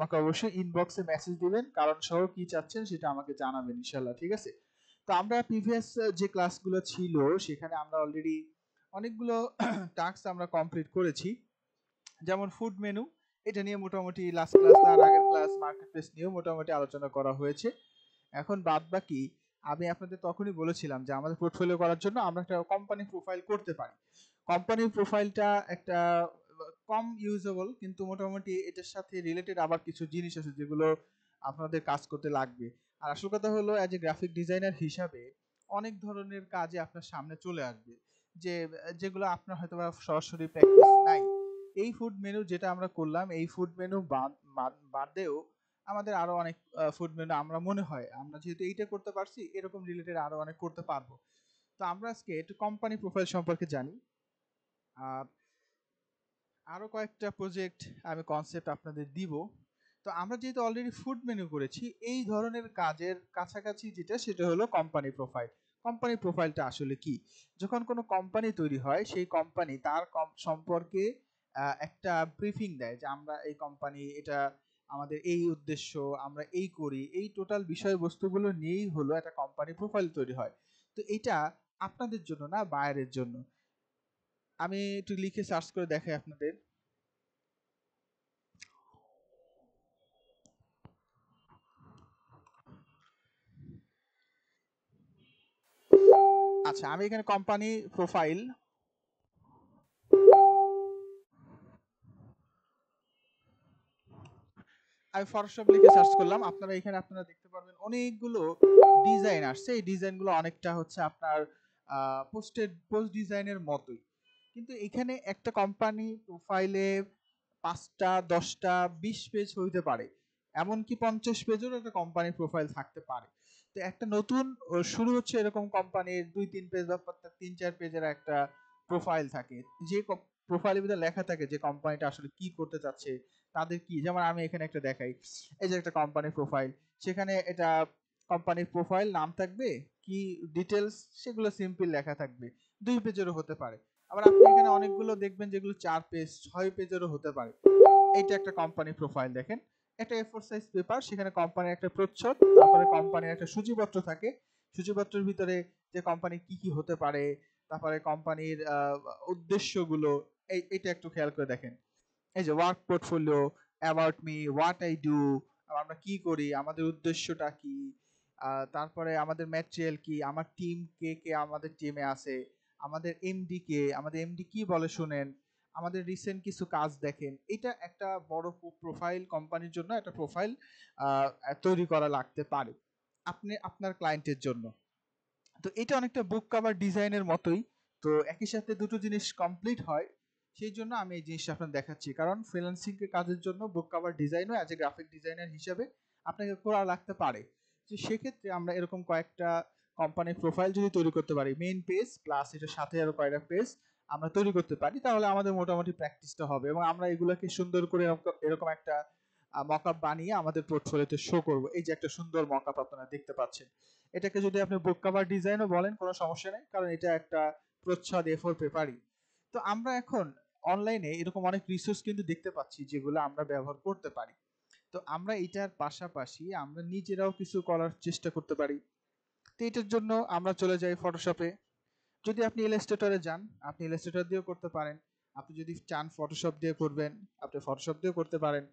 আমাকে অবশ্যই ইনবক্সে মেসেজ দিবেন, কারণ সহ কি চাচ্ছেন সেটা আমাকে জানাবেন ইনশাআল্লাহ, ঠিক আছে? তো আমরা প্রিভিয়াস যে ক্লাসগুলো ছিল সেখানে আমরা অলরেডি অনেকগুলো টাস্ক আমরা কমপ্লিট করেছি। যেমন ফুড মেনু, এটা নিয়ে মোটামুটি লাস্ট ক্লাস তার আগের ক্লাস মার্কেট প্লেস নিয়েও মোটামুটি আলোচনা করা হয়েছে। এখন বাদ বাকি আমি আপনাদের তখনই বলেছিলাম যে আমাদের পোর্টফোলিও করার জন্য আমরা একটা কোম্পানি প্রোফাইল করতে পারি। কোম্পানির প্রোফাইলটা একটা কম ইউজেবল, কিন্তু মোটামুটি এটার সাথে রিলেটেড আবার কিছু জিনিস আছে যেগুলো আপনাদের কাজ করতে লাগবে। আর আসল কথা হলো অ্যাজ এ গ্রাফিক ডিজাইনার হিসাবে অনেক ধরনের কাজে আপনার সামনে চলে আসবে যে যেগুলো আপনার হয়তো বা সরাসরি প্র্যাকটিস নাই। এই ফুড মেনু যেটা আমরা করলাম, এই ফুড মেনু বাদেও আমাদের আরো অনেক ফুড মেনু আমরা মনে হয় আমরা যেহেতু এইটা করতে পারছি এরকম রিলেটেড আরো অনেক করতে পারবো। তো আমরা আজকে একটু কোম্পানি প্রোফাইল সম্পর্কে জানি। আরো কয়েকটা প্রজেক্ট আমি কনসেপ্ট আপনাদের দিব। তো আমরা যেহেতু অলরেডি ফুড মেনু করেছি, এই ধরনের কাজের কাছাকাছি যেটা সেটা হলো কোম্পানি প্রোফাইল। কোম্পানি প্রোফাইলটা আসলে কি? যখন কোনো কোম্পানি তৈরি হয় সেই কোম্পানি তার সম্পর্কে একটা ব্রিফিং দেয় যে আমরা এই কোম্পানি, এটা আমাদের এই উদ্দেশ্য, আমরা এই করি, এই টোটাল বিষয়বস্তুগুলো নিয়েই হলো একটা কোম্পানি প্রোফাইল তৈরি হয়। তো এটা আপনাদের জন্য না, বাইরের জন্য। আমি একটু লিখে সার্চ করে দেখাই আপনাদের। আচ্ছা, আমি এখানে কোম্পানি প্রোফাইল আমি ফটোশপ লিখে সার্চ করলাম। আপনারা এখানে আপনারা দেখতে পারবেন অনেকগুলো ডিজাইন আসছে। এই ডিজাইনগুলো অনেকটা হচ্ছে আপনার পোস্ট ডিজাইনের মতোই, কিন্তু এখানে একটা কোম্পানি প্রোফাইলে 5টা 10টা 20 পেজ হইতে পারে, এমনকি 50 পেজেরও একটা কোম্পানি প্রোফাইল থাকতে পারে। তো একটা নতুন শুরু হচ্ছে এরকম কোম্পানির 2-3 পেজ বা 3-4 পেজের একটা প্রোফাইল থাকে, যে প্রোফাইলের ভিতরে লেখা থাকে যে কোম্পানিটা আসলে কি করতে চাচ্ছে, তাদের কি। যেমন আমি এখানে একটা দেখাই, এই যে একটা কোম্পানির প্রোফাইল, সেখানে এটা কোম্পানির প্রোফাইল নাম থাকবে, কি ডিটেলস সেগুলো সিম্পল লেখা থাকবে, 2 পেজেরও হতে পারে। আবার আপনি এখানে অনেকগুলো দেখবেন যেগুলো 4 পেজ 6 পেজেরও হতে পারে। এইটা একটা কোম্পানি প্রোফাইল দেখেন, একটা A4 সাইজ পেপার, সেখানে কোম্পানির একটা প্রচ্ছদ, তারপরে কোম্পানির একটা সূচিপত্র থাকে, সূচিপত্রের ভিতরে যে কোম্পানি কি কি হতে পারে, তারপরে কোম্পানির উদ্দেশ্যগুলো, এইটা একটু খেয়াল করে দেখেন। এই যে work portfolio, about me, what I do, আমরা কি করি, আমাদের উদ্দেশ্যটা কি, তারপরে আমাদের ম্যাটেরিয়াল কি, আমার টিম কে কে আমাদের টিমে আছে, আমাদের এমডি কে, আমাদের এমডি কি বলে শুনেন, আমাদের রিসেন্ট কিছু কাজ দেখেন। এটা একটা বড় প্রোফাইল, কোম্পানির জন্য একটা প্রোফাইল তৈরি করা লাগতে পারে আপনি আপনার ক্লায়েন্টের জন্য। তো এটা অনেকটা বুক কভার ডিজাইনের মতোই। তো একই সাথে দুটো জিনিস কমপ্লিট হয়, সেই জন্য আমি এই জিনিসটা আপনার দেখাচ্ছি, কারণ ফ্রিল্যান্সিং এর কাজের জন্য বুক কভার ডিজাইনও অ্যাজ এ গ্রাফিক ডিজাইনার হিসেবে আপনাকে করা লাগতে পারে। তো সেক্ষেত্রে আমরা এরকম কয়েকটা কোম্পানির প্রোফাইল যদি তৈরি করতে পারি, মেইন পেজ প্লাস এটার সাথে আরো কয়েকটা পেজ আমরা তৈরি করতে পারি, তাহলে আমাদের মোটামুটি প্র্যাকটিসটা হবে এবং আমরা এগুলোকে সুন্দর করে এরকম একটা মকআপ বানিয়ে আমাদের পোর্টফোলিওতে শো করব। এই যে একটা সুন্দর মকআপ আপনারা দেখতে পাচ্ছেন, এটাকে যদি আপনি বুক কভার ডিজাইনও বলেন কোনো সমস্যা নেই, কারণ এটা একটা প্রচ্ছদ A4 পেপারই। তো আমরা এখন অনলাইনে এরকম অনেক রিসোর্স কিন্তু দেখতে পাচ্ছি যেগুলো আমরা ব্যবহার করতে পারি। তো আমরা এটার পাশাপাশি আমরা নিজেরাও কিছু করার চেষ্টা করতে পারি। তো এটার জন্য আমরা চলে যাই ফটোশপে। যদি আপনি ইলাস্ট্রেটরে যান, আপনি ইলাস্ট্রেটর দিয়েও করতে পারেন। আপনি যদি চান ফটোশপ দিয়ে করবেন, আপনি ফটোশপ দিয়েও করতে পারেন।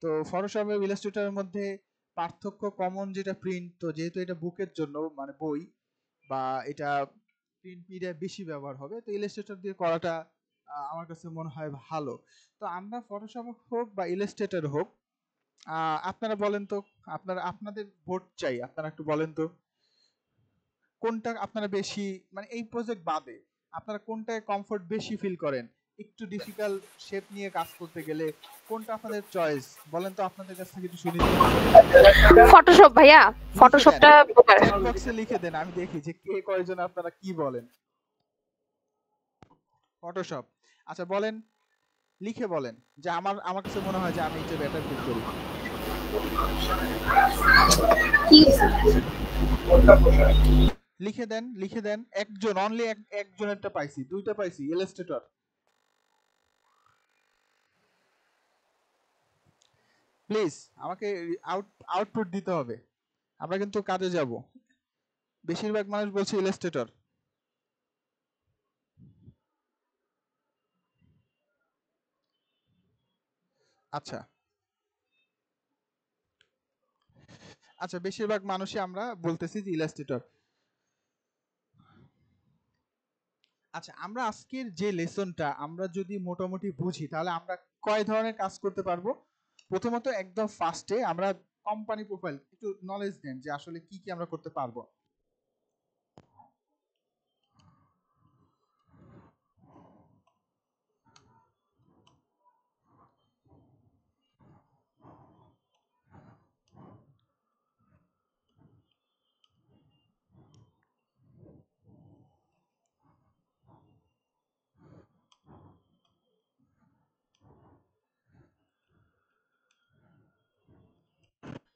তো ফটোশপ এবং ইলাস্ট্রেটরের মধ্যে পার্থক্য কমন যেটা প্রিন্ট, তো যেহেতু এটা বুকের জন্য মানে বই বা এটা প্রিন্ট মিডিয়া বেশি ব্যবহার হবে, তো ইলাস্ট্রেটর দিয়ে করাটা আমার কাছে মনে হয় ভালো। তো আমরা ফটোশপ হোক বা ইলাস্ট্রেটর হোক, আপনারা বলেন তো, আপনাদের ভোট চাই, আপনারা একটু বলেন তো কোনটা আপনারা বেশি, মানে এই প্রজেক্ট বাদে আপনারা কোনটায় কমফোর্ট বেশি ফিল করেন, একটু ডিফিকাল্ট শেপ নিয়ে কাজ করতে গেলে কোনটা আপনাদের চয়েস বলেন তো, আপনাদের কাছ থেকে একটু শুনি। ফটোশপ ভাইয়া, ফটোশপটা চ্যাট বক্সে লিখে দেন, আমি দেখি যে কে কয়জন আপনারা কি বলেন। ফটোশপ, আচ্ছা বলেন, লিখে বলেন যে আমার কাছে মনে হয় যে আমি এটা বেটার ফিল করি। লিখে দেন, লিখে দেন, একজন অনলি একজনেরটা পাইছি, দুইটা পাইছি ইলাস্ট্রেটর। প্লিজ আমাকে আউটপুট দিতে হবে, আমরা কিন্তু কাজে যাব। বেশিরভাগ মানুষ বলছে ইলাস্ট্রেটর। আচ্ছা আচ্ছা, বেশিরভাগ মানুষই আমরা বলতেছি যে ইলাস্ট্রেটর। আচ্ছা, আমরা আজকের যে লেসনটা আমরা যদি মোটামুটি বুঝি তাহলে আমরা কয় ধরনের কাজ করতে পারবো। প্রথমত একদম ফার্স্টে আমরা কোম্পানি প্রোফাইল একটু নলেজ দেন যে আসলে কি কি আমরা করতে পারবো।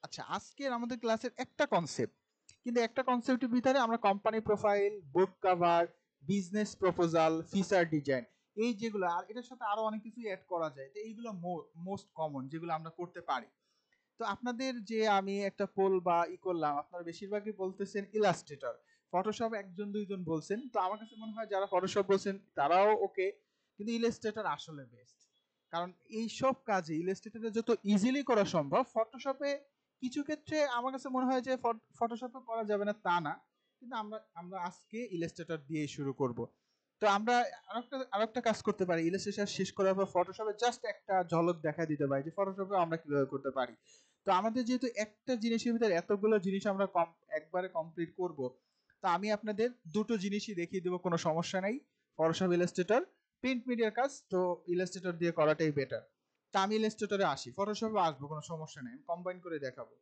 আচ্ছা, আজকের আমাদের ক্লাসের একটা কনসেপ্ট, কিন্তু একটা কনসেপ্টের ভিতরে আমরা কোম্পানি প্রোফাইল, বুক cover, business proposal, feature design, এই যেগুলো, আর এটার সাথে আরো অনেক কিছু অ্যাড করা যায়, তো এইগুলো মোস্ট কমন যেগুলো আমরা করতে পারি। তো আপনাদের যে আমি একটা পোল বা করলাম, আপনারা বেশিরভাগই বলতেছেন ইলাস্ট্রেটর। ফটোশপ একজন দুইজন বলছেন, তো আমার কাছে মনে হয় যারা ফটোশপ বলছেন তারাও ওকে, কিন্তু ইলাস্ট্রেটর আসলে বেস্ট। কারণ এই সব কাজে ইলাস্ট্রেটরে যত ইজিলি করা সম্ভব, ফটোশপে কিছু ক্ষেত্রে আমার কাছে মনে হয় যে ফটোশপে করা যাবে না তা না, কিন্তু আমরা আমরা আজকে ইলাস্ট্রেটর দিয়ে শুরু করব। তো আমরা আরেকটা কাজ করতে পারি, ইলাস্ট্রেশন শেষ করার পর ফটোশপে জাস্ট একটা ঝলক দেখা দিতে পারি যে ফটোশপে আমরা কিভাবে করতে পারি। তো আমাদের যেহেতু একটা জিনিসের ভিতরে এতগুলো জিনিস আমরা একবারে কমপ্লিট করব, তো আমি আপনাদের দুটো জিনিসই দেখিয়ে দেবো, কোনো সমস্যা নাই। ফটোশপ, ইলাস্ট্রেটর, প্রিন্ট মিডিয়ার কাজ তো ইলাস্ট্রেটর দিয়ে করাটাই বেটার। তা আমি ইলাস্ট্রেটরে আসি, ফটোশপে আসবো, কোনো সমস্যা নেই, আমি কম্বাইন করে দেখাবো।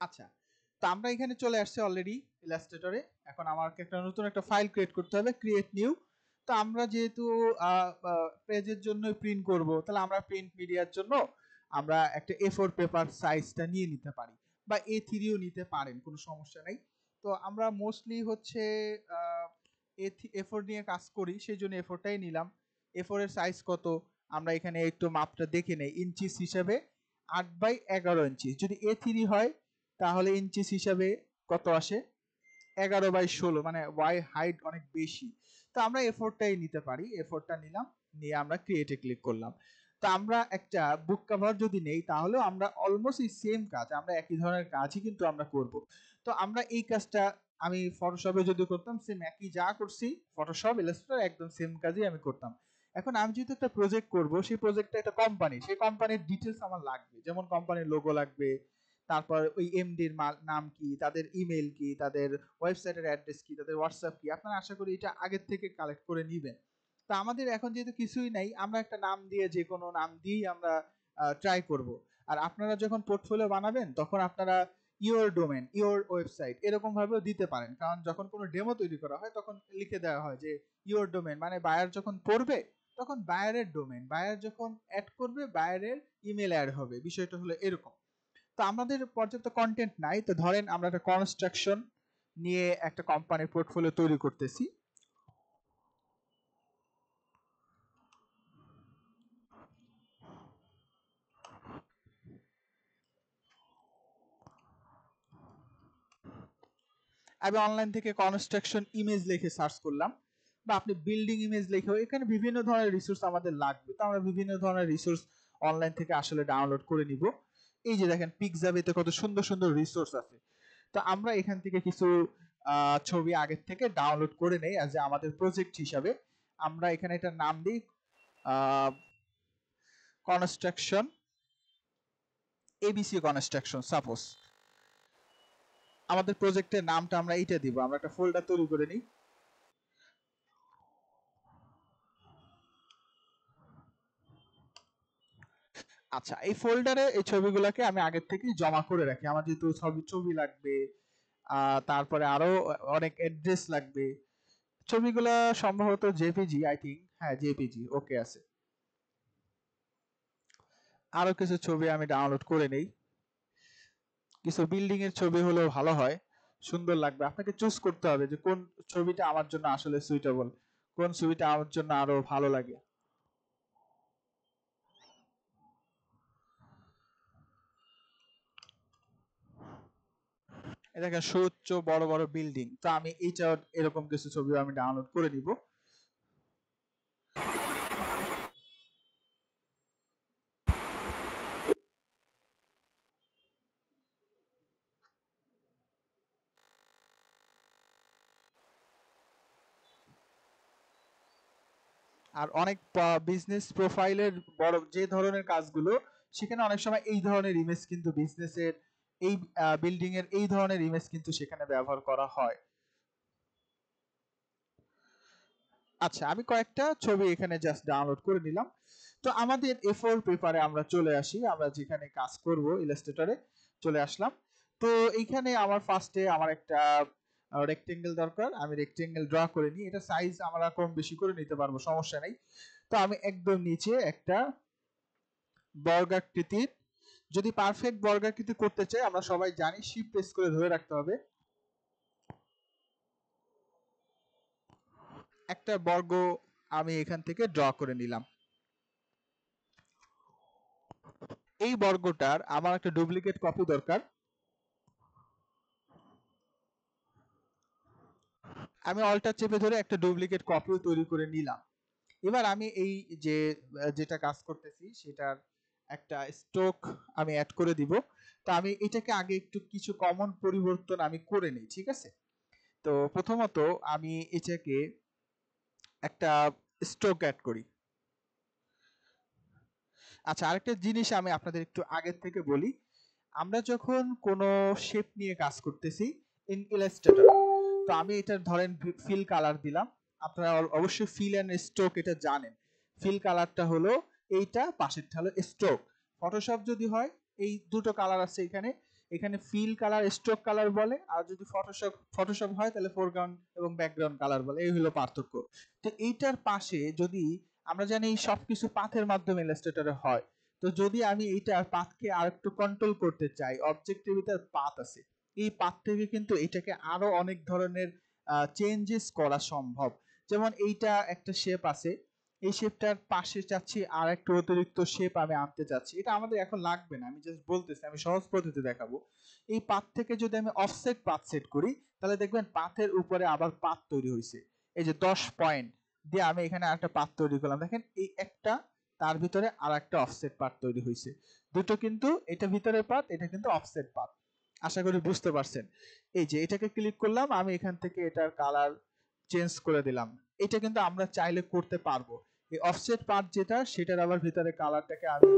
আচ্ছা, তো আমরা এখানে চলে আসছি অলরেডি ইলাস্ট্রেটরে। এখন আমাকে একটা নতুন একটা ফাইল ক্রিয়েট করতে হবে, ক্রিয়েট নিউ। তো আমরা যেহেতু পেজের জন্য প্রিন্ট করব, তাহলে আমরা প্রিন্ট মিডিয়ার জন্য আমরা একটা A4 পেপার সাইজটা নিয়ে নিতে পারি, বা A3ও নিতে পারেন, কোনো সমস্যা নেই। তো আমরা মোস্টলি হচ্ছে A4 নিয়ে কাজ করি, সেই জন্য A4টাই নিলাম। A4 এর সাইজ কত, আমরা এখানে একটু মাপটা দেখে নেই। ইঞ্চিস হিসাবে 8/11 ইঞ্চি। যদি A3 হয় তাহলে ইঞ্চিস হিসাবে কত আসে, 11/16, মানে ওয়াই হাইট অনেক বেশি। তো আমরা A4টাই নিতে পারি, A4টা নিলাম, নিয়ে আমরা ক্রিয়েটে ক্লিক করলাম। তো আমরা একটা বুক কভার যদি নেই তাহলে আমরা অলমোস্ট এই সেম কাজ, আমরা একই ধরনের কাজই কিন্তু আমরা করব। তো আমরা এই কাজটা আমি ফটোশপে যদি করতাম সেম একই যা করছি, ফটোশপ ইলাস্ট্রেটর একদম সেম কাজই আমি করতাম। এখন আমি যেহেতু একটা প্রজেক্ট করব, সেই প্রজেক্টটা একটা কোম্পানি, সেই কোম্পানির ডিটেলস আমার লাগবে, যেমন কোম্পানির লোগো লাগবে, তারপর ওই এমডির নাম কি, তাদের ইমেল কি, তাদের ওয়েবসাইটের অ্যাড্রেস কি, তাদের হোয়াটসঅ্যাপ কি, আপনারা আশা করি এটা আগের থেকে কালেক্ট করে নেবেন। তা আমাদের এখন যেহেতু কিছুই নাই, আমরা একটা নাম দিয়ে, যে কোনো নাম দিয়েই আমরা ট্রাই করব। আর আপনারা যখন পোর্টফোলিও বানাবেন তখন আপনারা ইওর ডোমেন, ইওর ওয়েবসাইট এরকম ভাবেও দিতে পারেন, কারণ যখন কোনো ডেমো তৈরি করা হয় তখন লিখে দেওয়া হয় যে ইওর ডোমেন, মানে বায়ার যখন পড়বে তখন বায়ারের ডোমেন, বায়ার যখন অ্যাড করবে বায়ারের ইমেল অ্যাড হবে, বিষয়টা হলো এরকম। তো আমাদের পর্যাপ্ত কন্টেন্ট নাই, তো ধরেন আমরা একটা কনস্ট্রাকশন নিয়ে একটা কোম্পানির পোর্টফোলিও তৈরি করতেছি। আমি অনলাইন থেকে কনস্ট্রাকশন ইমেজ লিখে সার্চ করলাম, বা আপনি বিল্ডিং ইমেজ লিখেও, এখানে বিভিন্ন ধরনের রিসোর্স আমাদের লাগবে, তো আমরা বিভিন্ন ধরনের রিসোর্স অনলাইন থেকে আসলে ডাউনলোড করে নিব। এই যে দেখেন পিকজাবেতে কত সুন্দর সুন্দর রিসোর্স আছে। তো আমরা এখান থেকে কিছু ছবি আগের থেকে ডাউনলোড করে নেই অ্যাজ এ আমাদের প্রজেক্ট হিসাবে। আমরা এখানে একটা নাম দিই, কনস্ট্রাকশন, এবিসি কনস্ট্রাকশন সাপোজ। আমাদের প্রজেক্টের নামটা আমরা এইটা দিব, আমরা একটা ফোল্ডার তৈরি করে নিই। আচ্ছা, এই ফোল্ডারে এই ছবিগুলোকে আমি আগের থেকেই জমা করে রাখি, আমার যেহেতু ছবি ছবি লাগবে, তারপরে আরো অনেক অ্যাড্রেস লাগবে। ছবিগুলা সম্ভবত জেপিজি, আই থিঙ্ক, হ্যাঁ জেপিজি ওকে আছে। আরো কিছু ছবি আমি ডাউনলোড করে নেই। কিছু বিল্ডিং এর ছবি হলেও ভালো হয়, সুন্দর লাগবে। আপনাকে চুজ করতে হবে যে কোন ছবিটা আমার জন্য আসলে সুইটেবল, কোন ছবিটা আমার জন্য আরো ভালো লাগে। এই দেখেন সুউচ্চ বড় বড় বিল্ডিং, তো আমি এইটা এরকম কিছু ছবি আমি ডাউনলোড করে নিব। আর অনেক বিজনেস প্রোফাইলের বড় যে ধরনের কাজগুলো, সেখানে অনেক সময় এই ধরনের ইমেজ কিন্তু বিজনেসের এই বিল্ডিং এর এই ধরনের ইমেজ কিন্তু সেখানে ব্যবহার করা হয়। আচ্ছা, আমি কয়েকটা ছবি এখানে জাস্ট ডাউনলোড করে নিলাম। তো আমাদের A4 পেপারে আমরা চলে আসি, আমরা যেখানে কাজ করব ইলাস্ট্রেটরে চলে আসলাম। তো এইখানে আমার ফার্স্টে আমার একটা রেক্টেঙ্গেল দরকার, আমি রেক্টেঙ্গেল ড্র করে নিই। এটা সাইজ আমরা কম বেশি করে নিতে পারবো, সমস্যা নেই। তো আমি একদম নিচে একটা বর্গাকৃতির, যদি পারফেক্ট বর্গাকৃতি করতে চাই আমরা সবাই জানি শিফট প্রেস করে ধরে রাখতে হবে, একটা বর্গ আমি এখান থেকে ড্র করে নিলাম। এই বর্গটার আমার একটা ডুপ্লিকেট কপি দরকার, আমি অল্টার চেপে ধরে একটা ডুপ্লিকেট কপিও তৈরি করে নিলাম। এবার আমি এই যে যেটা কাজ করতেছি সেটার একটা স্ট্রোক আমি অ্যাড করে দিব। তো আমি এটাকে আগে একটু কিছু কমন পরিবর্তন আমি করে নিই, ঠিক আছে? তো প্রথমত আমি এটাকে একটা স্ট্রোক অ্যাড করি। আচ্ছা, আরেকটা জিনিস আমি আপনাদের একটু আগের থেকে বলি, আমরা যখন কোনো শেপ নিয়ে কাজ করতেছি ইন ইলাস্ট্রেটর, তো আমি এটার ধরেন ফিল কালার দিলাম। আপনারা অবশ্যই ফিল এন্ড স্ট্রোক এটা জানেন। ফিল কালারটা হলো এইটা, পাশেরটা হলো স্ট্রোক। ফটোশপ যদি হয় এই দুটো কালার আছে এখানে, এখানে ফিল কালার স্ট্রোক কালার বলে, আর যদি ফটোশপ হয় তাহলে ফোরগ্রাউন্ড এবং ব্যাকগ্রাউন্ড কালার বলে, এই হলো পার্থক্য। তো এইটার পাশে যদি আমরা জানি সবকিছু পাথের মাধ্যমে ইলাস্ট্রেটরে হয়, তো যদি আমি এইটা পাথকে আরেকটু কন্ট্রোল করতে চাই, অবজেক্টের ভিতর পাথ আছে, এই পাথ থেকে কিন্তু এটাকে আরো অনেক ধরনের চেঞ্জেস করা সম্ভব। যেমন এইটা একটা শেপ আছে, এই শেপটার পাশে চাচ্ছি আর একটা অতিরিক্ত শেপ আমি আনতে চাচ্ছি, এটা আমাদের এখন লাগবে না, আমি জাস্ট বলতেছি, আমি সহজ পদ্ধতি দেখাবো। এই পাথ থেকে যদি আমি অফসেট পাথ সেট করি, তাহলে দেখবেন পাথের উপরে আবার পাথ তৈরি হয়েছে। এই যে 10 পয়েন্ট দিয়ে আমি এখানে আরেকটা পাথ তৈরি করলাম, দেখেন এই একটা, তার ভিতরে আর একটা অফসেট পাথ তৈরি হয়েছে। দুটো কিন্তু এটা ভিতরের পাথ, এটা কিন্তু অফসেট পাথ। আশা করি বুঝতে পারছেন। এই যে এটাকে ক্লিক করলাম, আমি এখান থেকে এটার কালার চেঞ্জ করে দিলাম। এটা কিন্তু আমরা চাইলে করতে পারবো। এই অফসেট পাথ যেটা, সেটার আবার ভিতরে কালারটাকে আমি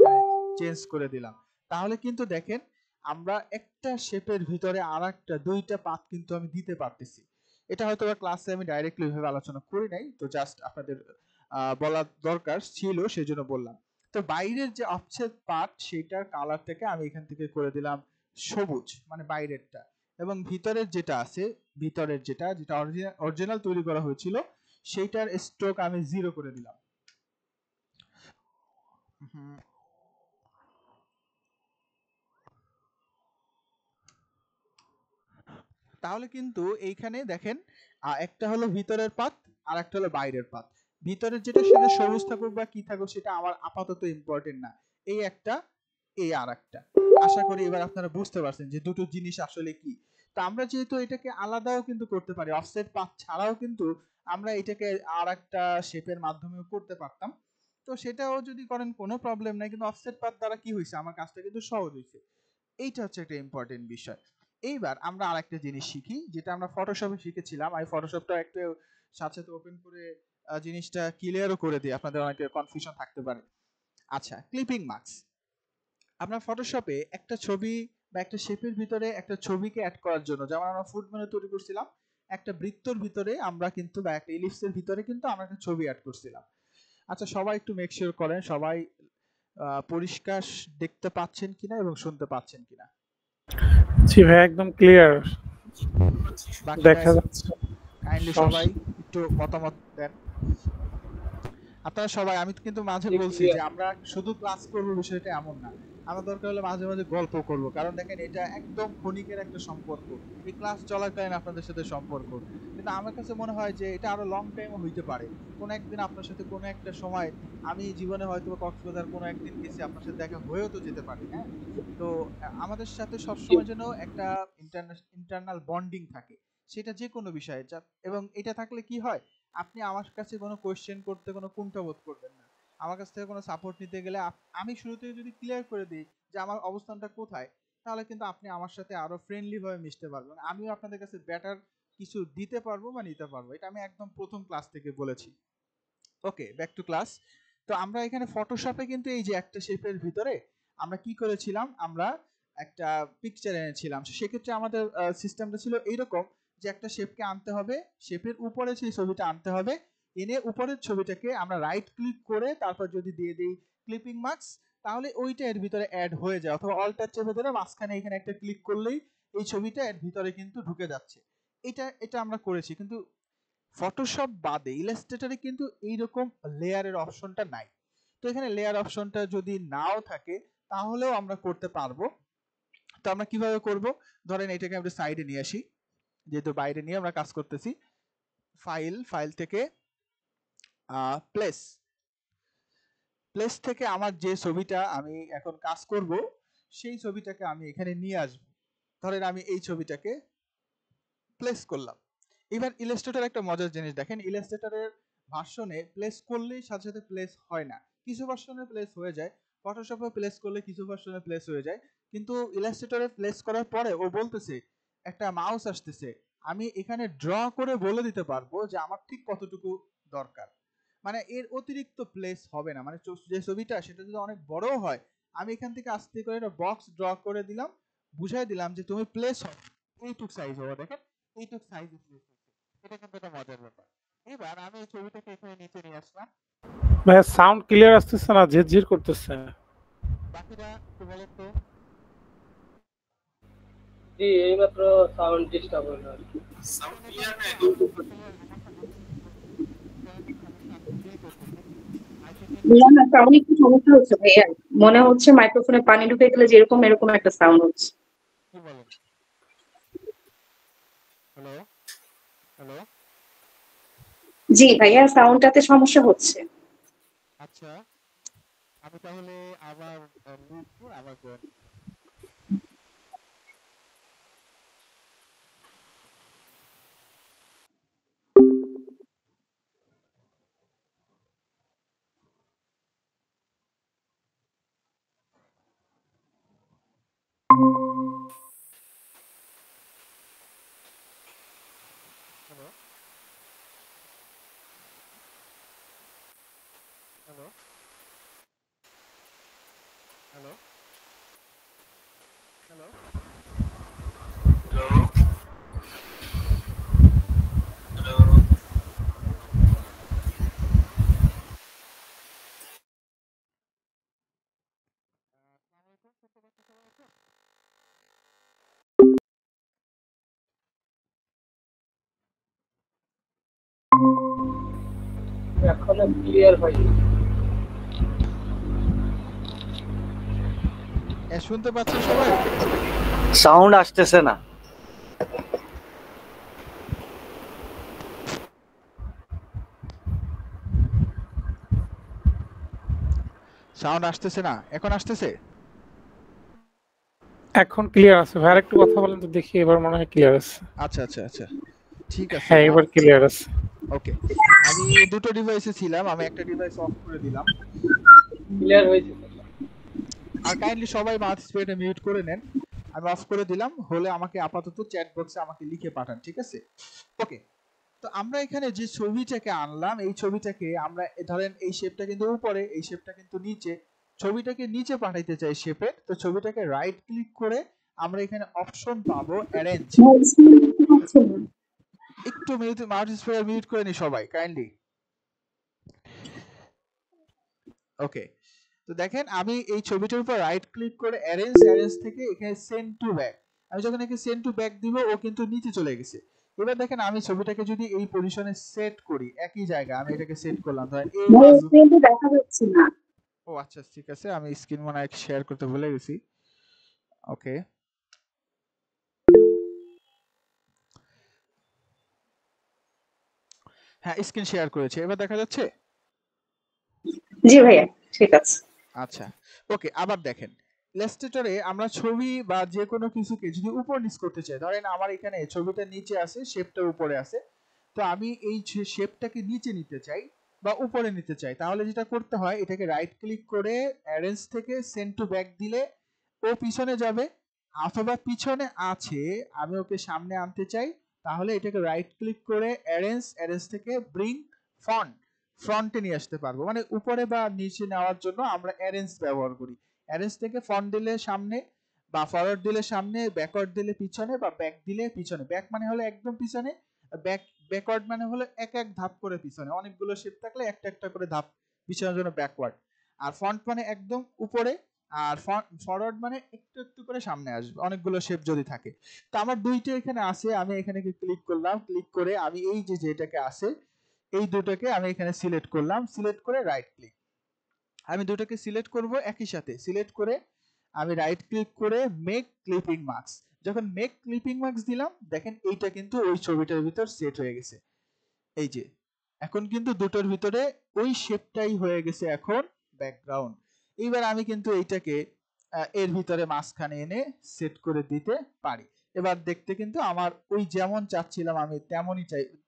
চেঞ্জ করে দিলাম। তাহলে কিন্তু দেখেন আমরা একটা শেপের ভিতরে আরেকটা দুইটা পাথ কিন্তু আমি দিতে পারতেছি। এটা হয়তো ক্লাসে আমি ডাইরেক্টলি ভাবে আলোচনা করি নাই, তো জাস্ট আপনাদের বলা দরকার ছিল সেজন্য বললাম। তো বাইরের যে অফসেট পার্ট সেটার কালারটাকে আমি এখান থেকে করে দিলাম সবুজ, মানে বাইরেরটা। এবং ভিতরের যেটা আছে, ভিতরের যেটা যেটা অরিজিনাল তৈরি করা হয়েছিল, সেইটার স্ট্রোক আমি 0 করে দিলাম। তাহলে কিন্তু এইখানে দেখেন একটা হলো ভিতরের পাত আর একটা হলো বাইরের পাত। ভিতরের যেটা সেটা সবুজ থাকুক বা কি থাকুক সেটা আমার আপাতত ইম্পর্টেন্ট না। এই একটা, এই আর একটা। আশা করি এবার আপনারা বুঝতে পারছেন যে দুটো জিনিস আসলে কি। তো আমরা যেহেতু এটাকে আলাদাও কিন্তু করতে পারি, অফসেট পাথ ছাড়াও কিন্তু আমরা এটাকে আর একটা শেপের মাধ্যমেও করতে পারতাম। তো সেটাও যদি করেন কোনো প্রবলেম নাই, কিন্তু অফসেট পাথ দ্বারা কি হয়েছে, আমার কাজটা কিন্তু সহজ হয়েছে। এইটা হচ্ছে একটা ইম্পর্টেন্ট বিষয়। এইবার আমরা আরেকটা জিনিস শিখি, যেটা আমরা ফটোশপে শিখেছিলাম। আমি ফটোশপটা একটু সাথে সাথে ওপেন করে জিনিসটা ক্লিয়ারও করে দিই, আপনাদের অনেকের কনফিউশন থাকতে পারে। আচ্ছা, ক্লিপিং মার্কস। আমরা ফটোশপে একটা ছবি বা একটা শেপের ভিতরে একটা ছবিকে অ্যাড করার জন্য, যেমন আমরা ফুড মেনু তৈরি করছিলাম, একটা বৃত্তর ভিতরে আমরা কিন্তু, বা একটা ইলিপসের ভিতরে কিন্তু আমরা একটা ছবি অ্যাড করছিলাম। আচ্ছা, সবাই একটু মেক শিওর করেন সবাই পরিষ্কার দেখতে পাচ্ছেন কিনা এবং শুনতে পাচ্ছেন কিনা। জি ভাই, একদম ক্লিয়ার বাকি দেখা যাচ্ছে। কাইন্ডলি সবাই একটু মতামত দেন। আপনারা সবাই, আমি কিন্তু মাঝে বলছি যে আমরা শুধু ক্লাস করব বিষয়টা এমন না, আমার দরকার হলে মাঝে মাঝে গল্প করব, কারণ দেখেন এটা একদম ক্ষণিকের একটা সম্পর্ক, এই ক্লাস চলাকালীন আপনাদের সাথে সম্পর্ক। কিন্তু আমার কাছে মনে হয় যে এটা আরো লং টাইমও হইতে পারে, কোনো একদিন আপনার সাথে কোনো একটা সময়, আমি জীবনে হয়তো কক্সবাজার কোনো একদিন গেছি, আপনার সাথে দেখা হয়েও তো যেতে পারে, হ্যাঁ। তো আমাদের সাথে সবসময় যেন একটা ইন্টারনাল বন্ডিং থাকে, সেটা যে কোনো বিষয়ে এবং এটা থাকলে কি হয়, আপনি আমার কাছে কোনো কোয়েশ্চেন করতে কোনো কুণ্ঠাবোধ করবেন না। আমার কাছ থেকে কোনো সাপোর্ট নিতে গেলে আমি শুরু থেকে যদি ক্লিয়ার করে দিই যে আমার অবস্থানটা কোথায়, তাহলে কিন্তু আপনি আমার সাথে আরো ফ্রেন্ডলি ভাবে মিশতে পারবেন, আমিও আপনাদের কাছে বেটার কিছু দিতে পারবো বা নিতে পারবো। এটা আমি একদম প্রথম ক্লাস থেকে বলেছি। ওকে, ব্যাক টু ক্লাস। তো আমরা এখানে ফটোশপে কিন্তু এই যে একটা শেপের ভিতরে আমরা কি করেছিলাম, আমরা একটা পিকচার এনেছিলাম। সেক্ষেত্রে আমাদের সিস্টেমটা ছিল এইরকম যে একটা শেপকে আনতে হবে, শেপের উপরে সেই ছবিটা আনতে হবে, এনে উপরের ছবিটাকে আমরা রাইট ক্লিক করে তারপর যদি দিয়ে দিই ক্লিপিং মার্কস, তাহলে ওইটা এর ভিতরে অ্যাড হয়ে যায়, অথবা অল্টার চেপে ধরে মাঝখানে এখানে একটা ক্লিক করলেই এই ছবিটা এর ভিতরে কিন্তু ঢুকে যাচ্ছে। এটা এটা আমরা করেছি, কিন্তু ফটোশপ বাদে ইলাস্ট্রেটরে কিন্তু এইরকম লেয়ারের অপশনটা নাই। তো এখানে লেয়ার অপশনটা যদি নাও থাকে তাহলেও আমরা করতে পারবো। তো আমরা কিভাবে করব, ধরেন এটাকে আমরা সাইডে নিয়ে আসি, যেহেতু বাইরে নিয়ে আমরা কাজ করতেছি। ফাইল থেকে প্লেস প্লেস থেকে আমার যে ছবিটা আমি এখন কাজ করব সেই ছবিটাকে আমি এখানে নিয়ে আসব। ধরেন আমি এই ছবিটাকে প্লেস করলাম। এবার ইলাস্ট্রেটর একটা মজার জিনিস দেখেন, ইলাস্ট্রেটরের ভার্সনে প্লেস করলেই সাথে সাথে প্লেস হয় না, কিছু ভার্সনে প্লেস হয়ে যায়। ফটোশপে প্লেস করলে কিছু ভার্সনে প্লেস হয়ে যায়, কিন্তু ইলাস্ট্রেটরে প্লেস করার পরে ও বলতেছে একটা মাউস আসতেছে, আমি এখানে ড্র করে বলে দিতে পারবো যে আমার ঠিক কতটুকু দরকার। মানে এর অতিরিক্ত প্লেস হবে না, মানে যে ছবিটা সেটা যদি অনেক বড়ও হয়, আমি এখান থেকে আস্তে করে একটা বক্স ড্র করে দিলাম, বুঝাই দিলাম যে তুমি প্লেস হবে, এইটুক সাইজ হবে, দেখেন এইটুক সাইজ প্লেস হচ্ছে। এটা কিন্তু একটা মজার ব্যাপার। এবার আমি এই ছবিটাকে এখানে নিচে নিয়ে আসলাম। ভাইয়া সাউন্ড ক্লিয়ার আসতেছে না, ঝিরঝির করতেছে। বাকিটা একটু বলেন তো। জি এইমাত্র সাউন্ড ডিস্টার্ব হলো আর কি। সাউন্ড ক্লিয়ার নাই না না, সাউন্ড একটু সমস্যা হচ্ছে ভাইয়া, মনে হচ্ছে মাইক্রোফোনে পানি ঢুকে গেলে যেরকম এরকম একটা সাউন্ড হচ্ছে। কি বলেন? Hello hello. জি ভাইয়া, সাউন্ডটাতে সমস্যা হচ্ছে। আচ্ছা, আমি তাহলে আবার লিখবো, আবার বলেন। হ্যালো হ্যালো হ্যালো হ্যালো এখনো ক্লিয়ার হয়নি। শুনতে পাচ্ছেন সবাই? সাউন্ড আসতেছে না। সাউন্ড আসতেছে না, এখন আসতেছে? এখন ক্লিয়ার আছে ভাই, আরেকটু কথা বলেন তো দেখি, এবার মনে হয় ক্লিয়ার আছে। আচ্ছা আচ্ছা আচ্ছা, ঠিক আছে। হ্যাঁ এবার ক্লিয়ার আছে। ওকে, আমি দুটো ডিভাইসে ছিলাম, আমি একটা ডিভাইস অফ করে দিলাম। ক্লিয়ার হয়েছে। আর কাইন্ডলি সবাই মাউথ স্প্রেটা মিউট করে নেন, আমি অফ করে দিলাম। হলে আমাকে আপাতত চ্যাট বক্সে আমাকে লিখে পাঠান, ঠিক আছে? ওকে, তো আমরা এখানে যে ছবিটাকে আনলাম, এই ছবিটাকে আমরা ধরেন এই শেপটা কিন্তু উপরে, এই শেপটা কিন্তু নিচে, ছবিটাকে নিচে পাঠাইতে চাই শেপের। তো ছবিটাকে রাইট ক্লিক করে আমরা এখানে অপশন পাবো অ্যারেঞ্জ। একটু মাউথ স্প্রে মিউট করে নি সবাই কাইন্ডলি। ওকে, তো দেখেন আমি এই ছবিটার উপর রাইট ক্লিক করে অ্যারেঞ্জ থেকে এখানে সেন্ড টু ব্যাক, আমি যখন এখানে সেন্ড টু ব্যাক দিব ও কিন্তু নিচে চলে গেছে। এবার দেখেন আমি ছবিটাকে যদি এই পজিশনে সেট করি, একই জায়গায় আমি এটাকে সেট করলাম, ধরেন এই ভাই মাঝ। স্ক্রিনটা দেখা যাচ্ছে না। ও আচ্ছা ঠিক আছে, আমি স্ক্রিন মনে হয় শেয়ার করতে ভুলে গেছি। ওকে, হ্যাঁ স্ক্রিন শেয়ার করেছে, এবার দেখা যাচ্ছে। জি ভাইয়া, ঠিক আছে। আচ্ছা ওকে, আবার দেখেন ইলাস্ট্রেটরে আমরা ছবি বা যে কোনো কিছুকে যদি উপর নিচ করতে চাই, ধরেন আমার এখানে ছবিটা নিচে আছে, শেপটা উপরে আছে, তো আমি এই শেপটাকে নিচে নিতে চাই বা উপরে নিতে চাই, তাহলে যেটা করতে হয় এটাকে রাইট ক্লিক করে অ্যারেঞ্জ থেকে সেন্ড টু ব্যাক দিলে ও পিছনে যাবে, অথবা পিছনে আছে আমি ওকে সামনে আনতে চাই, তাহলে এটাকে রাইট ক্লিক করে অ্যারেঞ্জ থেকে ব্রিং ফ্রন্ট, ফ্রন্টে নিয়ে আসতে পারবো। মানে উপরে বা নিচে নেওয়ার জন্য আমরা অ্যারেঞ্জ ব্যবহার করি। অ্যারেঞ্জ থেকে ফ্রন্ট দিলে সামনে, বা ফরওয়ার্ড দিলে সামনে, ব্যাকওয়ার্ড দিলে পিছনে, বা ব্যাক দিলে পিছনে। ব্যাক মানে হলো একদম পিছনে, ব্যাকওয়ার্ড মানে হলো এক এক ধাপ করে পিছনে, অনেকগুলো শেপ থাকলে একটা একটা করে ধাপ পিছনের জন্য ব্যাকওয়ার্ড। আর ফ্রন্ট মানে একদম উপরে, আর ফরওয়ার্ড মানে একটু একটু করে সামনে আসবে, অনেকগুলো শেপ যদি থাকে। তো আমার দুইটা এখানে আছে, আমি এখানে ক্লিক করলাম, ক্লিক করে আমি এই যে যেটাকে আছে এই দুটোকে আমি এখানে সিলেক্ট করলাম, সিলেক্ট করে রাইট ক্লিক, আমি দুটোকে সিলেক্ট করব একই সাথে, সিলেক্ট করে আমি রাইট ক্লিক করে মেক ক্লিপিং মার্কস, যখন মেক ক্লিপিং মার্কস দিলাম দেখেন এইটা কিন্তু ওই ছবিটার ভিতর সেট হয়ে গেছে। এই যে এখন কিন্তু দুটোর ভিতরে ওই শেপটাই হয়ে গেছে এখন ব্যাকগ্রাউন্ড। এইবার আমি কিন্তু এইটাকে এর ভিতরে মাঝখানে এনে সেট করে দিতে পারি। এবার দেখতে কিন্তু আমার ওই যেমন চাচ্ছিলাম আমি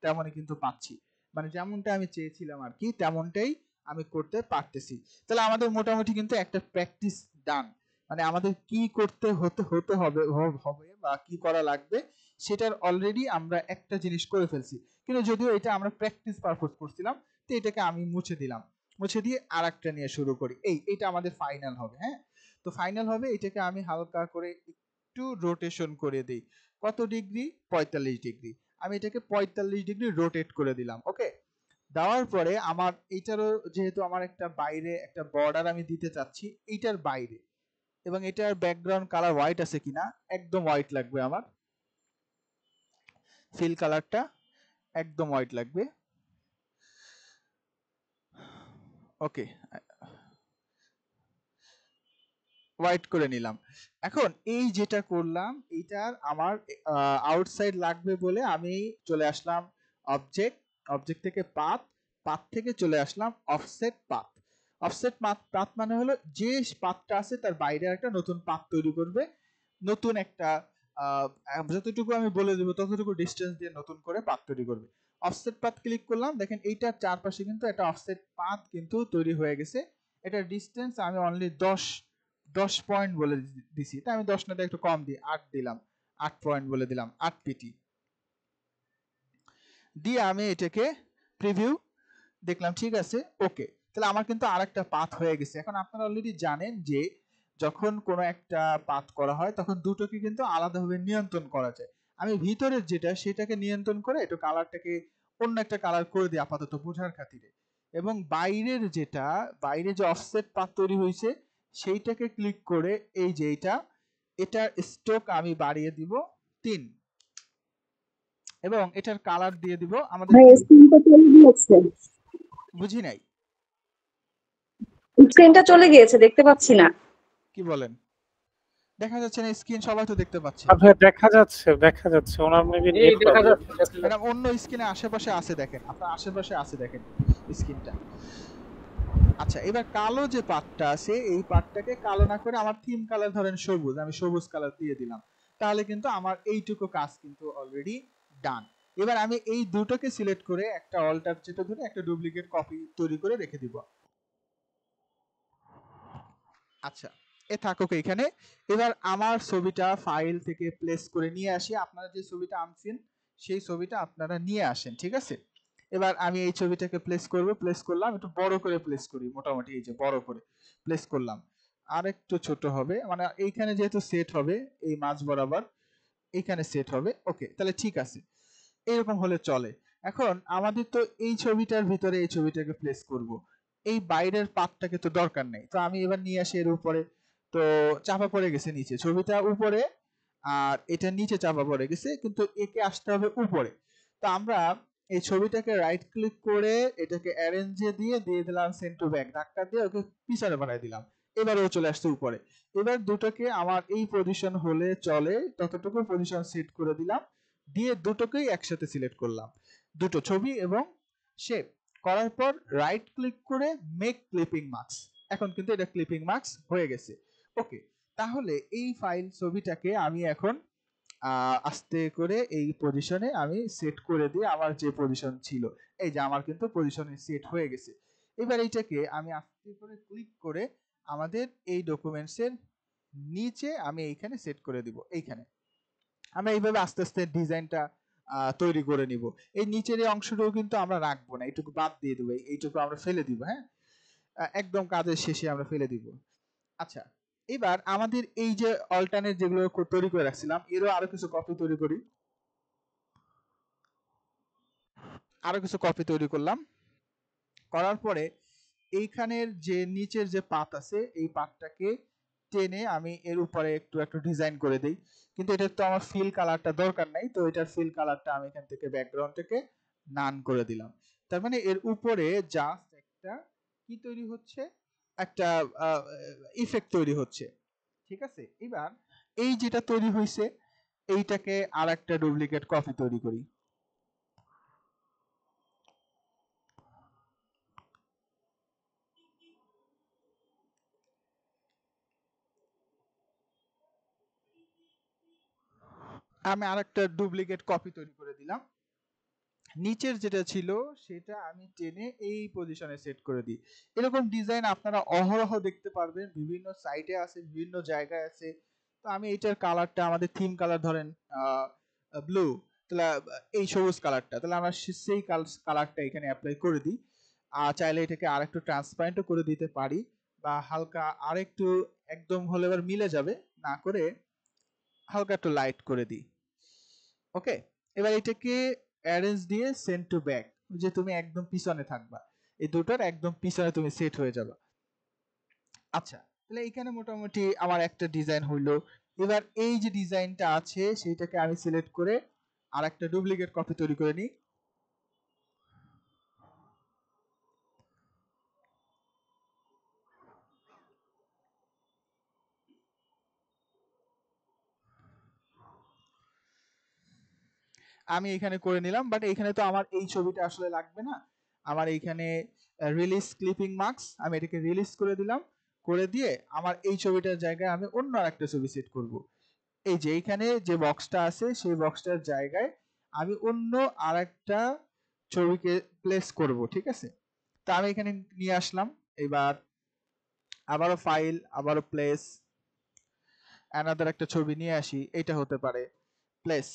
তেমনই কিন্তু পাচ্ছি, মানে যেমনটা আমি চেয়েছিলাম আর কি তেমনটাই আমি করতে পারতেছি। তাহলে আমাদের মোটামুটি কিন্তু একটা প্র্যাকটিস ডান, মানে আমাদের কি করতে হতে হবে বা কি করা লাগবে সেটার অলরেডি আমরা একটা জিনিস করে ফেলছি। কিন্তু যদিও এটা আমরা প্র্যাকটিস পারপোজ করছিলাম, তো এটাকে আমি মুছে দিলাম, মুছে দিয়ে আর একটা নিয়ে শুরু করি। এইটা আমাদের ফাইনাল হবে। হ্যাঁ, তো ফাইনাল হবে, এটাকে আমি হালকা করে একটু রোটেশন করে দিই। কত ডিগ্রি? 45 ডিগ্রি। আমি এটাকে 45 ডিগ্রি রোটেট করে দিলাম। ওকে, দেওয়ার পরে আমার এইটারও যেহেতু আমার একটা বাইরে একটা বর্ডার আমি দিতে চাচ্ছি এইটার বাইরে, এবং এটার ব্যাকগ্রাউন্ড কালার হোয়াইট আছে কিনা, একদম হোয়াইট লাগবে আমার, ফিল কালারটা একদম হোয়াইট লাগবে। ওকে, হোয়াইট করে নিলাম। এখন এই যেটা করলাম এইটার আমার আউটসাইড লাগবে বলে আমি চলে আসলাম অবজেক্ট থেকে পাথ থেকে চলে আসলাম অফসেট পাথ। অফসেট পাথ মানে হলো যে পাথটা আছে তার বাইরে একটা নতুন পাথ তৈরি করবে, নতুন একটা যতটুকু আমি বলে দেবো ততটুকু ডিস্টেন্স দিয়ে নতুন করে পাথ তৈরি করবে। অফসেট পাথ ক্লিক করলাম, দেখেন এইটার চারপাশে কিন্তু একটা অফসেট পাথ কিন্তু তৈরি হয়ে গেছে। এটার ডিস্টেন্স আমি অনলি 10 পয়েন্ট বলে দিছি, তাই আমি 10 না একটু কম দিই, 8 দিলাম, 8 পয়েন্ট বলে দিলাম, 8 পিটি দিয়ে আমি এটাকে প্রিভিউ দেখলাম, ঠিক আছে ওকে। তাহলে আমার কিন্তু আরেকটা পাথ হয়ে গেছে। এখন আপনারা অলরেডি জানেন যে যখন কোনো একটা পাথ করা হয় তখন দুটোকে কিন্তু আলাদাভাবে নিয়ন্ত্রণ করা যায়। আমি ভিতরের যেটা সেটাকে নিয়ন্ত্রণ করে একটু কালারটাকে অন্য একটা কালার করে দিই আপাতত বোঝার খাতিরে, এবং বাইরের যেটা বাইরে যে অফসেট পাথ তৈরি হয়েছে সেইটাকে ক্লিক করে এই যে এটার স্ট্রোক আমি বাড়িয়ে দিব 3, এবং এটার কালার দিয়ে দিব আমাদের ভাই স্ক্রিনটা চলে গিয়েছে। বুঝি নাই স্ক্রিনটা চলে গিয়েছে, দেখতে পাচ্ছি না। কি বলেন? দেখা যাচ্ছে না স্ক্রিন? সবাই তো দেখতে পাচ্ছে। ভাই দেখা যাচ্ছে ওনার মেবি এই নেট দেখা প্রবলেম। যাচ্ছে। ম্যাডাম অন্য স্ক্রিনে আশেপাশে আছে, দেখেন আপনার আশেপাশে আছে, দেখেন স্ক্রিনটা। আচ্ছা, এবার কালো যে পার্টটা আছে এই পার্টটাকে কালো না করে আমার থিম কালার ধরেন সবুজ, আমি সবুজ কালার দিয়ে দিলাম, তাহলে কিন্তু আমার এইটুকু কাজ কিন্তু অলরেডি ডান। এবার আমি এই দুটোকে সিলেক্ট করে একটা অল্টার যেটা ধরে একটা ডুপ্লিকেট কপি তৈরি করে রেখে দিব। আচ্ছা, এ থাকুক এইখানে। এবার আমার ছবিটা ফাইল থেকে প্লেস করে নিয়ে আসি, আপনারা যে ছবিটা আনছেন সেই ছবিটা আপনারা নিয়ে আসেন, ঠিক আছে? এবার আমি এই ছবিটাকে প্লেস করব, প্লেস করলাম, একটু বড় করে প্লেস করি, মোটামুটি এই যে বড় করে প্লেস করলাম। আর একটু ছোট হবে, মানে এইখানে যেহেতু সেট হবে এই মাঝ বরাবর এইখানে সেট হবে। ওকে, তাহলে ঠিক আছে, এরকম হলে চলে। এখন আমাদের তো এই ছবিটার ভিতরে এই ছবিটাকে প্লেস করব, এই বাইরের পার্টটাকে তো দরকার নেই, তো আমি এবার নিয়ে আসি এর উপরে, তো চাপা পড়ে গেছে নিচে ছবিটা উপরে, আর এটা নিচে চাপা পড়ে গেছে, কিন্তু একে আসতে হবে উপরে। তো আমরা এই ছবিটাকে রাইট ক্লিক করে এটাকে অ্যারেঞ্জে দিয়ে দিলাম সেন্ড টু ব্যাক, ধাক্কা দিয়ে ওকে পিছনে বানাই দিলাম। এবার ও চলে আসছে উপরে। এবার দুটোকে আমার এই পজিশন হলে চলে ততটুকু পজিশন সেট করে দিলাম, দিয়ে দুটোকেই একসাথে সিলেক্ট করলাম, দুটো ছবি এবং শেপ করার পর রাইট ক্লিক করে মেক ক্লিপিং মাস্ক। এখন কিন্তু এটা ক্লিপিং মাস্ক হয়ে গেছে। ওকে, তাহলে এই ফাইল ছবিটাকে আমি এখন আস্তে করে এই পজিশনে আমি সেট করে দিয়ে আমার যে পজিশন ছিল, এই যে আমার কিন্তু পজিশনে সেট হয়ে গেছে। এবার এইটাকে আমি আস্তে করে ক্লিক করে আমাদের এই ডকুমেন্টসের নিচে আমি এইখানে সেট করে দিব। এইখানে আমরা এইভাবে আস্তে আস্তে ডিজাইনটা তৈরি করে নিব। এই নিচের এই অংশটুকু কিন্তু আমরা রাখবো না, এইটুকু বাদ দিয়ে দেবো, এইটুকু আমরা ফেলে দিব। হ্যাঁ, একদম কাজের শেষে আমরা ফেলে দিব। আচ্ছা, এবার আমাদের এই যে অল্টারনেট যেগুলো তৈরি করে রাখছিলাম, এরও আরো কিছু কপি তৈরি করি। আরো কিছু কপি তৈরি করলাম, করার পরে এইখানের যে নিচের যে পাত আছে এই পাতটাকে টেনে আমি এর উপরে একটু একটু ডিজাইন করে দেই। কিন্তু এটার তো আমার ফিল কালারটা দরকার নাই, তো এটার ফিল কালারটা আমি এখান থেকে ব্যাকগ্রাউন্ডটাকে নান করে দিলাম। তার মানে এর উপরে জাস্ট একটা কি তৈরি হচ্ছে, একটা ইফেক্ট তৈরি হচ্ছে। ঠিক আছে, এবার এই যেটা তৈরি হয়েছে এইটাকে আর একটা ডুপ্লিকেট কপি তৈরি করি। আমি আর একটা ডুপ্লিকেট কপি তৈরি করে দিলাম। নিচের যেটা ছিল সেটা আমি টেনে এই পজিশনে সেট করে দিই। এরকম ডিজাইন আপনারা অহরহ দেখতে পারবেন, বিভিন্ন সাইটে আছে, বিভিন্ন জায়গায় আছে। তো আমি এটার কালারটা, আমাদের থিম কালার ধরেন ব্লু, তাহলে এই সবুজ কালারটা, তাহলে আমরা সেই কালারটা এখানে অ্যাপ্লাই করে দিই। আর চাইলে এটাকে আরেকটু ট্রান্সপারেন্টও করে দিতে পারি, বা হালকা আরেকটু, একদম হলে এবার মিলে যাবে না করে হালকা একটু লাইট করে দিই। ওকে, এবার এটাকে অ্যারেঞ্জ দিয়ে সেন্ড টু ব্যাক, যে তুমি একদম পিছনে থাকবা, এই দুটোর একদম পিছনে তুমি সেট হয়ে যাবে। আচ্ছা, তাহলে এখানে মোটামুটি আমার একটা ডিজাইন হইলো। এবার এই যে ডিজাইনটা আছে সেইটাকে আমি সিলেক্ট করে আর একটা ডুপ্লিকেট কপি তৈরি করে নিই। আমি এখানে করে নিলাম, বাট এইখানে তো আমার এই ছবিটা আসলে লাগবে না। আমার এইখানে রিলিজ ক্লিপিং মার্কস, আমি এটাকে রিলিজ করে দিলাম, করে দিয়ে আমার এই ছবিটার জায়গায় আমি অন্য আরেকটা ছবি সেট করব। এই যে এইখানে যে বক্সটা আছে সেই বক্সটার জায়গায় আমি অন্য আরেকটা ছবিকে প্লেস করব। ঠিক আছে, তা আমি এখানে নিয়ে আসলাম। এবার আবারও ফাইল, আবারও প্লেস, অ্যানাদার একটা ছবি নিয়ে আসি, এটা হতে পারে প্লেস,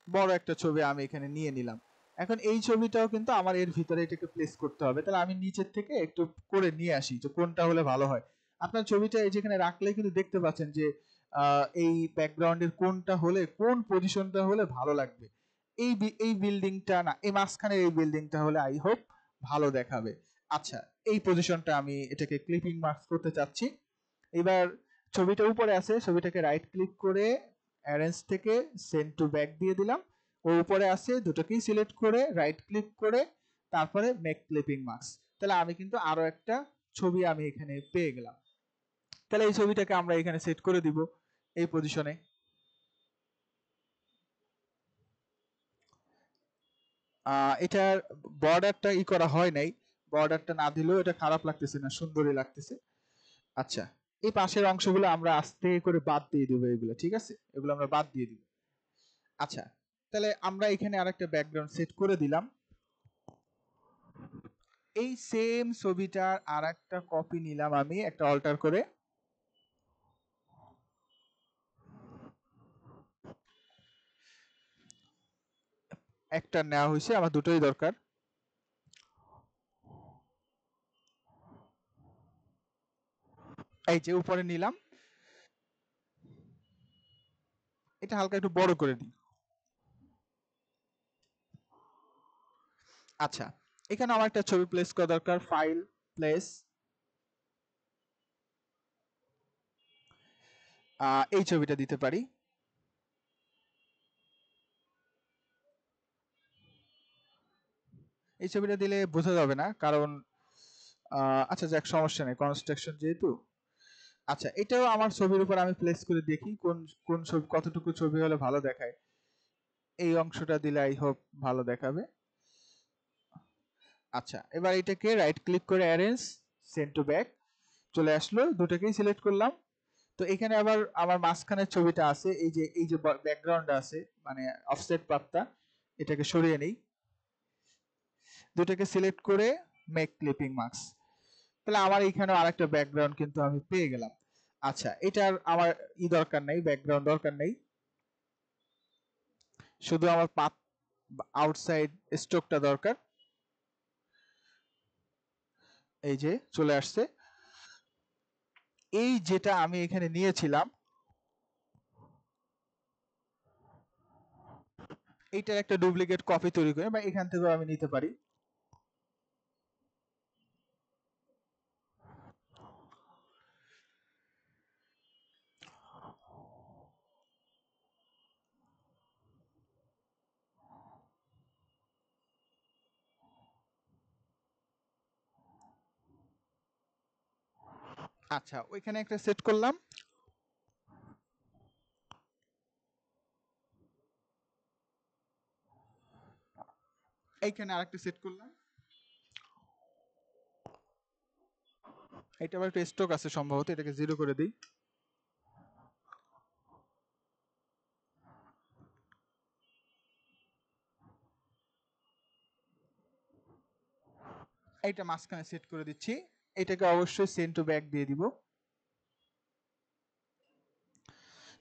বড় একটা ছবি আমি এখানে নিয়ে নিলাম। এখন এই ছবিটাও কিন্তু আমার এর ভিতরে এটাকে প্লেস করতে হবে, তাহলে আমি নিচের থেকে একটু করে নিয়ে আসি যে কোনটা হলে ভালো হয়। আপনার ছবিটা এই যেখানে রাখলে কিন্তু দেখতে পাচ্ছেন যে এই ব্যাকগ্রাউন্ডের কোনটা হলে, কোন পজিশনটা হলে ভালো লাগবে। এই বিল্ডিংটা না, এই মাঝখানে এই বিল্ডিংটা হলে আই হোপ ভালো দেখাবে। আচ্ছা, এই পজিশনটা আমি এটাকে ক্লিপিং মার্কস করতে চাচ্ছি। এবার ছবিটা উপরে আছে, ছবিটাকে রাইট ক্লিক করে অ্যারেঞ্জ থেকে সেন্ড টু ব্যাক দিয়ে দিলাম। ও উপরে আছে, দুটোকেই সিলেক্ট করে রাইট ক্লিক করে তারপরে মেক ক্লিপিং মাস্ক। তাহলে আমি কিন্তু আরো একটা ছবি আমি এখানে পেয়ে গেলাম। তাহলে এই ছবিটাকে আমরা এখানে সেট করে দিব এই পজিশনে। এটার বর্ডারটা করা হয় নাই, বর্ডারটা না দিলেও এটা খারাপ লাগতেছে না, সুন্দরই লাগতেছে। আচ্ছা, এই পাশের অংশগুলো আমরা আস্তে করে বাদ দিয়ে দিব, এগুলো ঠিক আছে, এগুলো আমরা বাদ দিয়ে দিব। আচ্ছা, তাহলে আমরা এখানে আরেকটা ব্যাকগ্রাউন্ড সেট করে দিলাম। এই সেম ছবিটার আরেকটা কপি নিলাম আমি, একটা অল্টার করে। একটা নেওয়া হয়েছে, আমার দুটোই দরকার। এই যে উপরে নিলাম, এটা হালকা একটু বড় করে দিই। আচ্ছা, এখানে আমার একটা ছবি প্লেস করা দরকার, ফাইল, প্লেস, এই ছবিটা দিতে পারি। এই ছবিটা দিলে বোঝা যাবে না, কারণ আচ্ছা যাক, সমস্যা নেই, কনস্ট্রাকশন যেহেতু। আচ্ছা, এটাও আমার ছবির উপর আমি প্লেস করে দেখি কোন কোন ছবি, কতটুকু ছবি হলে ভালো দেখায়। এই অংশটা দিলে আই হোপ ভালো দেখাবে। আচ্ছা, এবার এটাকে রাইট ক্লিক করে অ্যারেঞ্জ, সেন্ড টু ব্যাক, চলে আসলো, দুটোকেই সিলেক্ট করলাম। তো এখানে আবার আমার মাঝখানের ছবিটা আছে, এই যে ব্যাকগ্রাউন্ড আছে, মানে অফসেট পাতটা, এটাকে সরিয়ে নেই, দুটোকে সিলেক্ট করে মেক ক্লিপিং মাস্ক। তাহলে আমার এখানেও আরেকটা ব্যাকগ্রাউন্ড কিন্তু আমি পেয়ে গেলাম। আচ্ছা, এটার আমার দরকার নেই, ব্যাকগ্রাউন্ড দরকার নেই, শুধু আমার পাত আউটসাইড স্ট্রোকটা দরকার। এই যে চলে আসছে। এই যেটা আমি এখানে নিয়েছিলাম, এইটার একটা ডুপ্লিকেট কপি তৈরি করে বা এখান থেকেও আমি নিতে পারি। আচ্ছা, ওইখানে একটা সেট করলাম। এইখানে আরেকটা সেট করলাম। এটা আবার একটা স্টক আছে সম্ভবত, এটাকে 0 করে দিই। এইটা মাঝখানে সেট করে দিচ্ছি। এটাকে অবশ্যই সেন্ড টু ব্যাক দিয়ে দিব।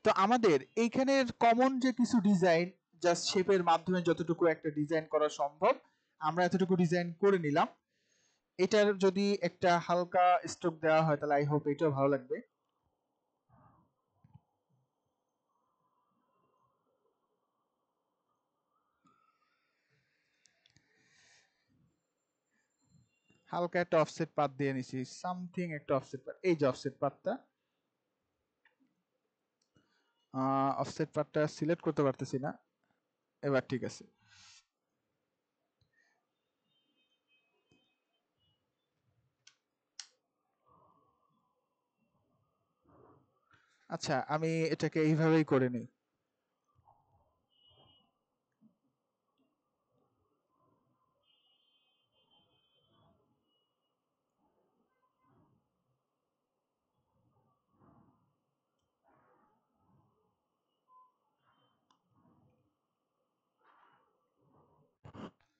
তো আমাদের এইখানের কমন যে কিছু ডিজাইন, জাস্ট শেপের মাধ্যমে যতটুকু একটা ডিজাইন করা সম্ভব আমরা এতটুকু ডিজাইন করে নিলাম। এটার যদি একটা হালকা স্ট্রোক দেওয়া হয় তাহলে আই হোপ এটাও ভালো লাগবে। হালকা একটা অফসেট পাথ দিয়ে নিছি, সামথিং একটা অফসেট পাথ, এই যে অফসেট পাথটা, অফসেট পাথটা সিলেক্ট করতে পারতেছি না। এবার ঠিক আছে। আচ্ছা, আমি এটাকে এইভাবেই করে নিই।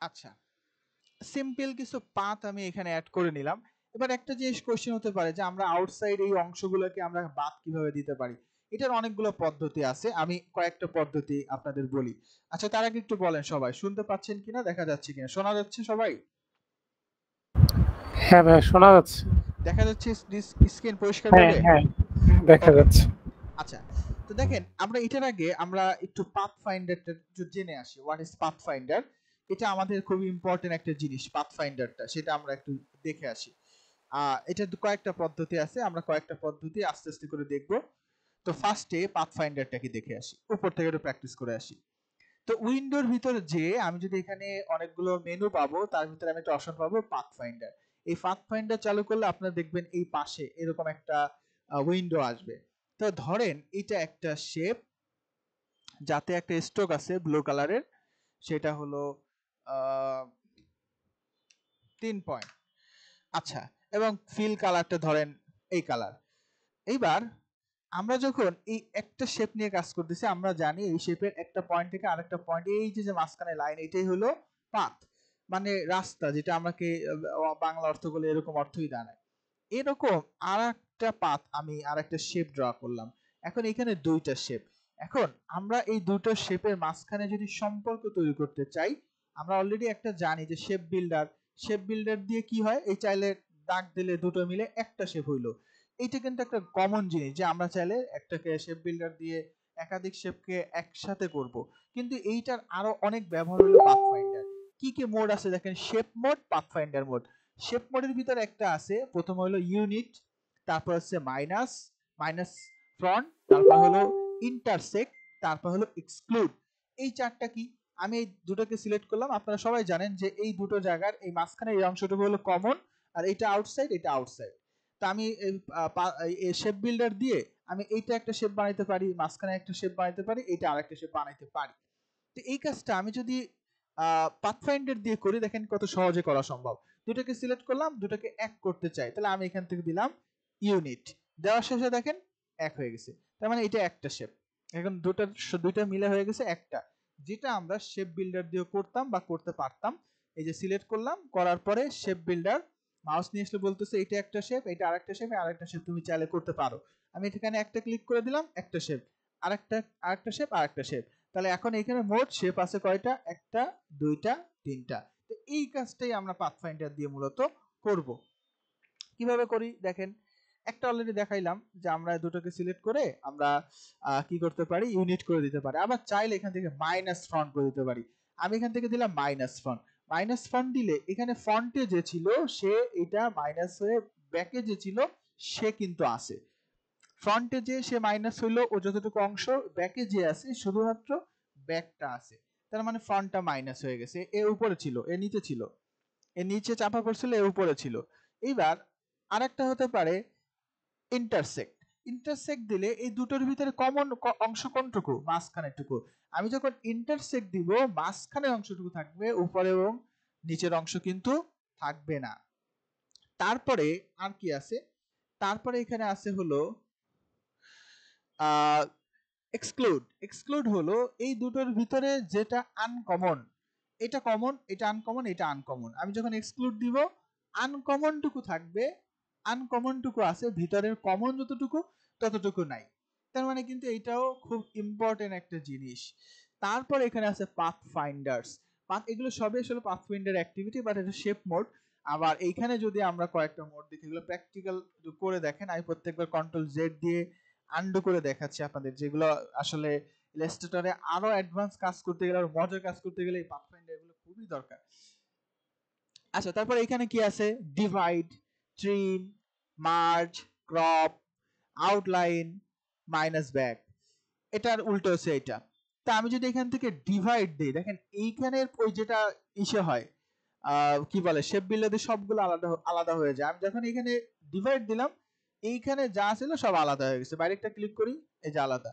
আচ্ছা, সিম্পল কিছু পাথ আমি এখানে অ্যাড করে নিলাম। এবার একটা জিনিস কোশ্চেন হতে পারে যে আমরা আউটসাইড এই অংশগুলোকে আমরা বাদ কিভাবে দিতে পারি। এটার অনেকগুলো পদ্ধতি আছে, আমি কয়েকটা পদ্ধতি আপনাদের বলি। আচ্ছা, তার আগে একটু বলেন সবাই শুনতে পাচ্ছেন কিনা, দেখা যাচ্ছে কিনা, শোনা যাচ্ছে সবাই? হ্যাঁ ভাই, শোনা যাচ্ছে। দেখা যাচ্ছে স্ক্রিন পরিষ্কার হ্যাঁ ভাবে? হ্যাঁ, দেখা Okay. যাচ্ছে। আচ্ছা, তো দেখেন আমরা এটার আগে আমরা একটু পাথ ফাইন্ডারটা জেনে আসি। What is path finder? এটা আমাদের খুবই ইম্পর্টেন্ট একটা জিনিস, পাথ ফাইন্ডারটা, সেটা আমরা একটু দেখে আসি। এটা কয়েকটা পদ্ধতি আছে, আমরা কয়েকটা পদ্ধতি আস্তে আস্তে করে দেখব। তো ফার্স্টে পাথ ফাইন্ডারটাকে দেখে আসি, উপর থেকে একটু প্র্যাকটিস করে আসি। তো উইন্ডোর ভিতর যে আমি যদি এখানে অনেকগুলো মেনু পাবো, তার ভিতরে আমি একটা অপশন পাবো পাথ ফাইন্ডার। এই পাথ ফাইন্ডার চালু করলে আপনারা দেখবেন এই পাশে এরকম একটা উইন্ডো আসবে। তো ধরেন এটা একটা শেপ, যাতে একটা স্ট্রোক আছে ব্লু কালারের, সেটা হলো 3 পয়েন্ট। আচ্ছা, এবং ফিল কালারটা ধরেন এই কালার। এইবার আমরা যখন এই একটা শেপ নিয়ে কাজ করতেছি, আমরা জানি এই শেপের একটা পয়েন্ট থেকে আরেকটা পয়েন্ট, এই যে মাঝখানে লাইন, এটাই হলো পাথ, মানে রাস্তা, যেটা আমাকে বাংলা অর্থ করলে এরকম অর্থই দাঁড়ায়। এরকম আরেকটা পাথ আমি আরেকটা শেপ ড্র করলাম। এখন এখানে দুইটা শেপ। এখন আমরা এই দুটো শেপের মাঝখানে যদি সম্পর্ক তৈরি করতে চাই, আমরা অলরেডি একটা জানি যে শেপ বিল্ডার দিয়ে কি হয়, এই চাইলে দাগ দিলে দুটো মিলে একটা শেপ হইলো। এইটা কিন্তু একটা কমন জিনিস যে আমরা চাইলে একটাকে শেপ বিল্ডার দিয়ে একাধিক শেপকে একসাথে করব। কিন্তু এইটার আরো অনেক ব্যবহার হলো পাথফাইন্ডার। কি কি মোড আছে দেখেন, shape mode, pathfinder mode. Shape মোডের ভিতরে একটা আছে, প্রথম হলো ইউনিট, তারপর হচ্ছে মাইনাস, মাইনাস ফ্রন্ট, তারপর হলো ইন্টারসেক্ট, তারপর হলো এক্সক্লুড। এই চারটা কি, আমি এই দুটোকে সিলেক্ট করলাম। আপনারা সবাই জানেন যে এই দুটো জায়গার এই মাঝখানে এই অংশটুকু হলো কমন, আর এটা আউটসাইড, এটা আউটসাইড। তো আমি এই শেপ বিল্ডার দিয়ে আমি এইটা একটা শেপ বানাইতে পারি, মাঝখানে একটা শেপ বানাইতে পারি, এটা আরেকটা শেপ বানাইতে পারি। তো এই কাজটা আমি যদি পাথফাইন্ডার দিয়ে করি, দেখেন কত সহজে করা সম্ভব। দুটোকে সিলেক্ট করলাম, দুটোকে এক করতে চাই, তাহলে আমি এখান থেকে দিলাম ইউনিট, দেওয়ার শেষে দেখেন এক হয়ে গেছে। তার মানে এটা একটা শেপ, এখন দুইটা মিলে হয়ে গেছে একটা, যেটা আমরা শেপ বিল্ডার দিয়ে করতাম বা করতে পারতাম। এই যে সিলেক্ট করলাম, করার পরে শেপ বিল্ডার মাউস নিয়ে আসলে বলতেছে এটা একটা শেপ, এটা আরেকটা শেপ, আরেকটা শেপ তুমি চাইলে করতে পারো। আমি এখানে একটা ক্লিক করে দিলাম, একটা শেপ, আরেকটা শেপ, আরেকটা শেপ। তাহলে এখন এখানে মোট শেপ আছে কয়টা? একটা, দুইটা, তিনটা। তো এই কাজটাই আমরা পাথফাইন্ডার দিয়ে মূলত করব। কিভাবে করি দেখেন, একটা অলরেডি দেখাইলাম যে আমরা দুটোকে সিলেক্ট করে আমরা কি করতে পারি, ইউনিট করে দিতে পারি। আবার চাইলে এখান থেকে মাইনাস ফন্ট করে দিতে পারি। আমি এখান থেকে দিলাম মাইনাস ফন্ট। মাইনাস ফন্ট দিলে এখানে ফন্টে যে ছিল সে এটা মাইনাস হয়ে ব্যাকে যে ছিল সে কিন্তু আছে। ফ্রন্টে যে সে মাইনাস হইলো, ও যতটুকু অংশ, ব্যাকে যে আছে শুধুমাত্র ব্যাকটা আছে। তার মানে ফ্রন্টটা মাইনাস হয়ে গেছে, এ উপরে ছিল, এ নিচে ছিল, এ নিচে চাপা পড়ছিল, এ উপরে ছিল। এইবার আরেকটা হতে পারে ইন্টারসেক্ট। ইন্টারসেক্ট দিলে এই দুটোর ভিতরে কমন অংশ কোনটুকু? মাঝখানেরটুকু। আমি যখন ইন্টারসেক্ট দিব, মাঝখানের অংশটুকু থাকবে, উপরে এবং নিচের অংশ কিন্তু থাকবে না। তারপরে আর কি আছে? তারপরে এখানে আছে হলো এক্সক্লুড। এক্সক্লুড হলো এই দুটোর ভিতরে যেটা আনকমন, এটা কমন, এটা আনকমন, এটা আনকমন। আমি যখন এক্সক্লুড দিব, আনকমনটুকু থাকবে, আনকমনটুকু আছে, ভিতরের কমন যতটুকু ততটুকু নাই। তার মানে কিন্তু এটাও খুব ইম্পর্টেন্ট একটা জিনিস। তারপর এখানে আছে পাথ ফাইন্ডার্স। এগুলো সবই আসলে পাথ ফাইন্ডার অ্যাক্টিভিটি, বাট এটা শেপ মোড। আবার এইখানে যদি আমরা কয়েকটা মোড দেখি, এগুলো প্র্যাকটিক্যাল করে দেখেন। আমি প্রত্যেকবার কন্ট্রোল জেড দিয়ে আন্ডু করে দেখাচ্ছি আপনাদের, যেগুলো আসলে ইলাস্ট্রেটরে আরো অ্যাডভান্স কাজ করতে গেলে, আরো মজার কাজ করতে গেলে এই পাথফাইন্ডার এগুলো খুবই দরকার। আচ্ছা, তারপর এখানে কি আছে? Divide, trim, merge, crop, outline, minus back. এটার উল্টো হচ্ছে এটা। তা আমি যদি এখান থেকে ডিভাইড দিই, দেখেন এইখানের ওই যেটা ইসে হয়, কি বলে, শেপ বিল্ডারে সবগুলো আলাদা আলাদা হয়ে যায়। আমি যখন এখানে ডিভাইড দিলাম, এইখানে যা ছিল সব আলাদা হয়ে গেছে। বাইরে একটা ক্লিক করি, এই যে আলাদা,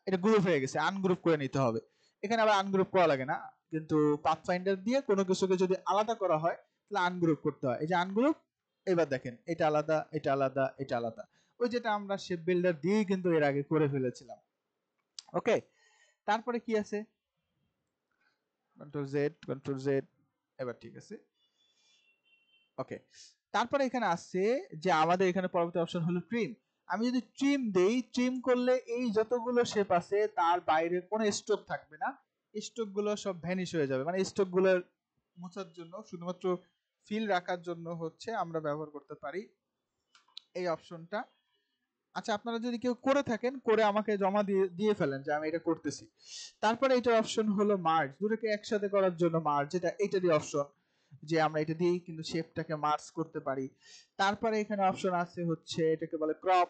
এটা গ্রুপ হয়ে গেছে। আনগ্রুপ করে নিতে হবে। এখানে আবার আনগ্রুপ করা লাগে না, কিন্তু পাথফাইন্ডার দিয়ে কোনো কিছুকে যদি আলাদা করা হয় তাহলে আনগ্রুপ করতে হয়। এই যে আনগ্রুপ, এবার দেখেন এটা আলাদা, এটা আলাদা, এটা আলাদা। ওই যেটা আমরা শেপ বিল্ডার দিয়েই কিন্তু এর আগে করে ফেলেছিলাম। ওকে, তারপরে কি আছে? কন্ট্রোল জেড, কন্ট্রোল জেড, এবার ঠিক আছে। ওকে, তারপরে এখানে আসছে যে আমাদের এখানে পরবর্তী অপশন হলো ট্রিম। আমি যদি ট্রিম দেই, ট্রিম করলে এই যতগুলো শেপ আছে তার বাইরে কোনো স্ট্রোক থাকবে না। স্ট্রোক গুলো সব ভ্যানিশ হয়ে যাবে। মানে স্ট্রোক গুলো মোছার জন্য, শুধুমাত্র ফিল রাখার জন্য হচ্ছে আমরা ব্যবহার করতে পারি এই অপশনটা। আচ্ছা, আপনারা যদি কেউ করে থাকেন, করে আমাকে জমা দিয়ে ফেলেন যে আমি এটা করতেছি। তারপরে এটার অপশন হলো মার্জ, দুটোকে একসাথে করার জন্য মার্জ, এটারই অপশন, যে আমরা এটা দিয়েই কিন্তু শেপটাকে মার্জ করতে পারি। তারপরে এখানে অপশন আছে হচ্ছে এটাকে বলে ক্রপ।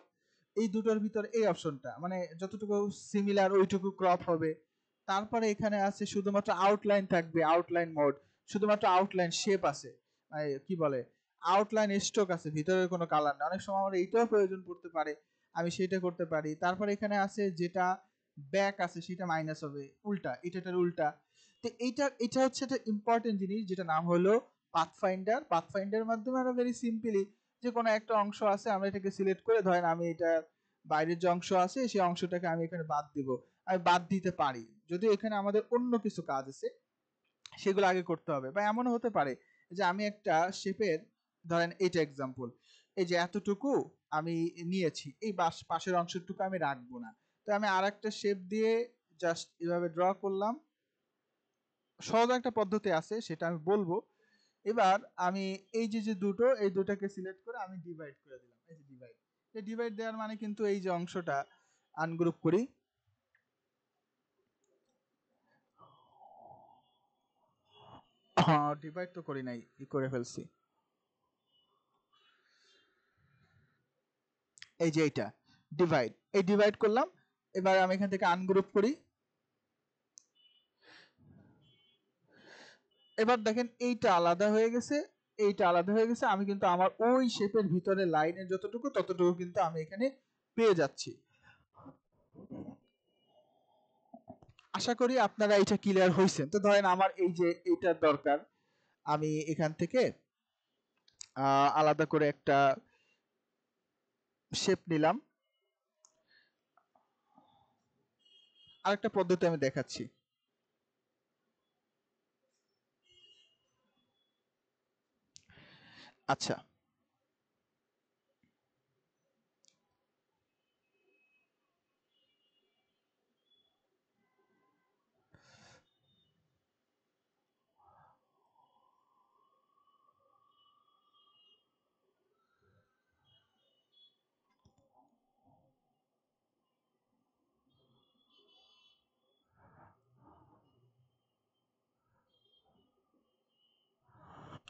এই দুটোর ভিতর এই অপশনটা, মানে যতটুকু সিমিলার ওইটুকু ক্রপ হবে। তারপরে এখানে আছে শুধুমাত্র আউটলাইন থাকবে, আউটলাইন মোড, শুধুমাত্র আউটলাইন শেপ আছে, কি বলে, আউটলাইন স্ট্রোক আছে, ভিতরের কোনো কালার না। অনেক সময় আমার এইটাও প্রয়োজন পড়তে পারে, আমি সেটা করতে পারি। তারপরে এখানে আছে যেটা ব্যাক আছে সেটা মাইনাস হবে, উল্টা, এটার উল্টা। তো এটা হচ্ছে একটা ইম্পর্টেন্ট জিনিস, যেটা নাম হলো পাথফাইন্ডার। পাথফাইন্ডারের মাধ্যমে আমরা ভেরি সিম্পলি যে কোনো একটা অংশ আছে, আমরা এটাকে সিলেক্ট করে, ধরেন আমি এটা বাইরের যে অংশ আছে সেই অংশটাকে আমি এখানে বাদ দিব, আমি বাদ দিতে পারি। যদি এখানে আমাদের অন্য কিছু কাজ আছে সেগুলো আগে করতে হবে। বা এমনও হতে পারে যে আমি একটা শেপের, ধরেন এইটা এক্সাম্পল, এই যে এতটুকু আমি নিয়েছি, এই পাশের অংশটুকু আমি রাখবো না। তো আমি আর একটা শেপ দিয়ে জাস্ট এভাবে ড্র করলাম। সহজ একটা পদ্ধতি আছে, সেটা আমি বলবো। এবার আমি এই যে দুটো, এই দুটাকে সিলেক্ট করে আমি ডিভাইড করে দিলাম। এই যে ডিভাইড, এই ডিভাইড দেওয়ার মানে কিন্তু এই যে অংশটা আনগ্রুপ করি, ডিভাইড তো করি নাই, ই করে ফেলছি। এই যে এইটা ডিভাইড, এই ডিভাইড করলাম। এবার আমি এখান থেকে আনগ্রুপ করি। এবার দেখেন এইটা আলাদা হয়ে গেছে, এইটা আলাদা হয়ে গেছে। আমি কিন্তু আমার ওই শেপের ভিতরে লাইনের যতটুকু ততটুকু কিন্তু আমি এখানে পেয়ে যাচ্ছি। আশা করি আপনারা এটা ক্লিয়ার হয়েছেন। তো ধরেন আমার এই যে এইটার দরকার, আমি এখান থেকে আলাদা করে একটা শেপ নিলাম। আরেকটা পদ্ধতি আমি দেখাচ্ছি। আচ্ছা,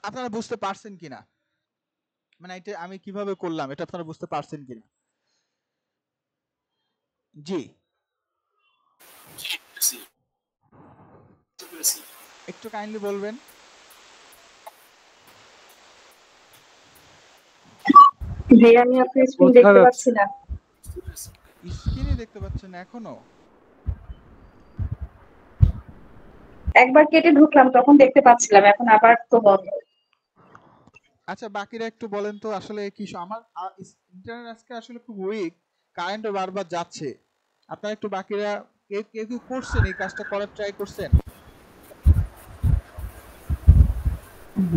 আপনারা বুঝতে পারছেন কিনা, মানে এটা আমি কিভাবে করলাম এটা আপনারা বুঝতে পারছেন কিনা? জি, একটু কাইন্ডলি বলবেন। ভাইয়া আমি আপনার স্ক্রিন বোঝা দেখতে যাচ্ছে। পাচ্ছি না। স্ক্রিনে দেখতে পাচ্ছেন না এখনো? একবার কেটে ঢুকলাম তখন দেখতে পাচ্ছিলাম, এখন আবার তো বন্ধ। আচ্ছা, বাকিরা একটু বলেন তো আসলে কি আমার ইন্টারনেট আজকে আসলে খুব উইক, কারেন্টও বারবার যাচ্ছে। আপনারা একটু বাকিরা কেউ কেউ কি করছেন, এই কাজটা করার ট্রাই করছেন?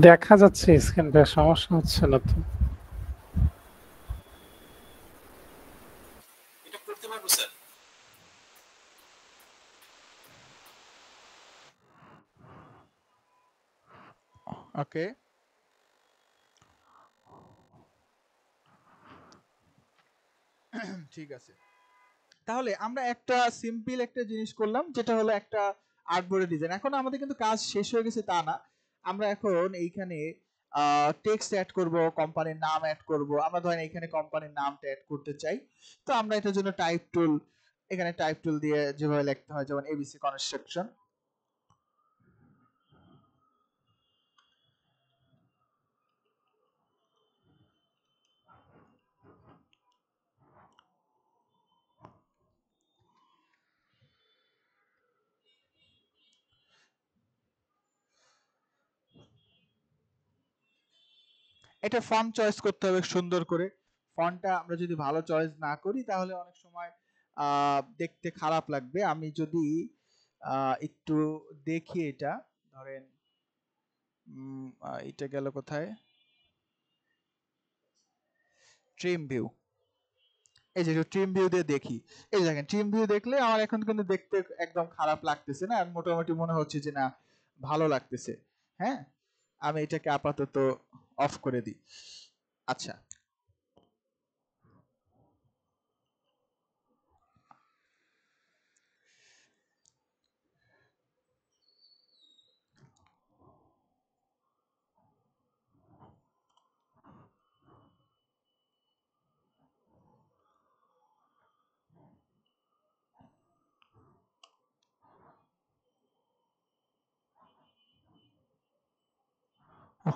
দেখা যাচ্ছে স্ক্রিনটা, সমস্যা হচ্ছে না তো। ওকে, ঠিক আছে। তাহলে আমরা একটা সিম্পল একটা জিনিস করলাম, যেটা হলো একটা আর্টবোর্ডের ডিজাইন। এখন আমাদের কিন্তু কাজ শেষ হয়ে গেছে তা না। আমরা এখন এইখানে টেক্সট অ্যাড করব, কোম্পানির নাম অ্যাড করব। আমরা ধরেন এইখানে কোম্পানির নামটা অ্যাড করতে চাই। তো আমরা এটার জন্য টাইপ টুল, এখানে টাইপ টুল দিয়ে যেভাবে লিখতে হয়, যেমন এবিসি কনস্ট্রাকশন। এটা ফন্ট চয়েস করতে হবে সুন্দর করে। ফন্টটা আমরা যদি ভালো চয়েস না করি তাহলে অনেক সময় দেখতে খারাপ লাগবে। আমি যদি একটু দেখি, এটা ধরেন এটা গেল কোথায়, ট্রিম ভিউ। এই যে ট্রিম ভিউ দিয়ে দেখি, এই যে দেখেন ট্রিম ভিউ দেখলে আমার এখন কিন্তু দেখতে একদম খারাপ লাগতেছে না, আর মোটামুটি মনে হচ্ছে যে না, ভালো লাগতেছে। হ্যাঁ, আমি এটাকে আপাতত অফ করে দিই। আচ্ছা,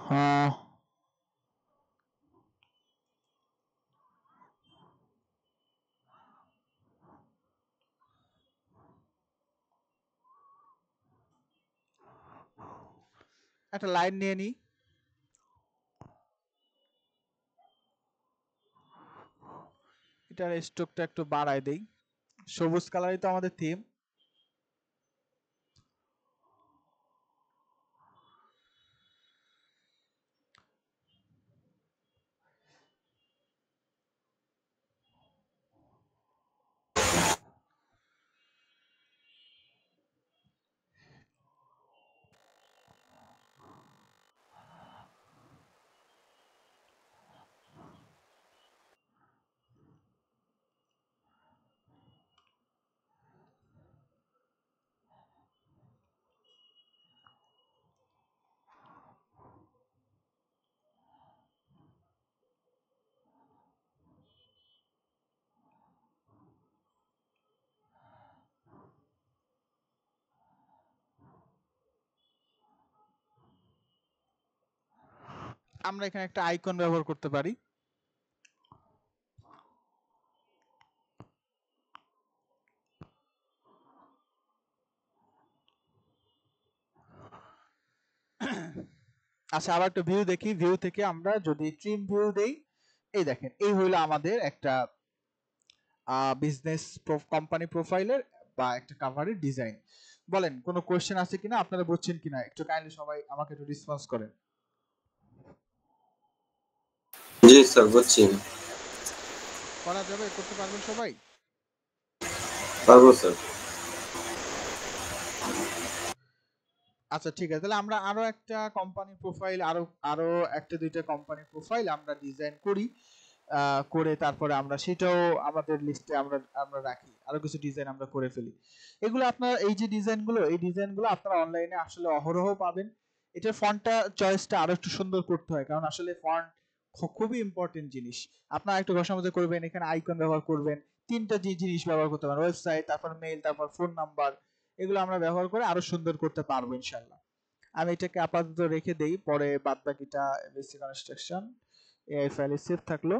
হ্যাঁ, একটা লাইন নিয়ে নিই। এটার স্ট্রোকটা একটু বাড়ায় দেই। সবুজ কালারই তো আমাদের থিম। আমরা এখানে একটা আইকন ব্যবহার করতে পারি। আচ্ছা, আবার একটা ভিউ দেখি। ভিউ থেকে আমরা যদি ট্রিম ভিউ দেই, এই দেখেন, এই হইলো আমাদের একটা বিজনেস কোম্পানি প্রোফাইলের বা একটা কাভারের ডিজাইন। বলেন কোনো কোশ্চেন আছে কিনা, আপনারা বুঝছেন কিনা? একটু কাইন্ডলি সবাই আমাকে একটু রেসপন্স করেন। জি স্যার, বুঝছি। করা যাবে? করতে পারবেন সবাই? পারবো স্যার। আচ্ছা ঠিক আছে, তাহলে আমরা আরো একটা কোম্পানি প্রোফাইল, আরো একটা দুইটা কোম্পানি প্রোফাইল আমরা ডিজাইন করি, করে তারপরে আমরা সেটাও আমাদের লিস্টে আমরা আমরা রাখি, আরো কিছু ডিজাইন আমরা করে ফেলি। এগুলো আপনার এই যে ডিজাইনগুলো, এই ডিজাইনগুলো আপনারা অনলাইনে আসলে অহরহ পাবেন। এটার ফন্টটা চয়েসটা আরো একটু সুন্দর করতে হয়, কারণ আসলে ফন্ট খুবই ইম্পর্টেন্ট জিনিস। আপনারা একটু ঘষা মজা করবেন, এখানে আইকন ব্যবহার করবেন, তিনটা জিনিস ব্যবহার করতে পারেন, ওয়েবসাইট, তারপর মেইল, তারপর ফোন নাম্বার, এগুলো আমরা ব্যবহার করে আরো সুন্দর করতে পারবো ইনশাআল্লাহ। আমি এটাকে আপাতত রেখে দেই, পরে বাদ বাকিটা বেসিক কনস্ট্রাকশন এআই ফাইলে সেভ থাকলো।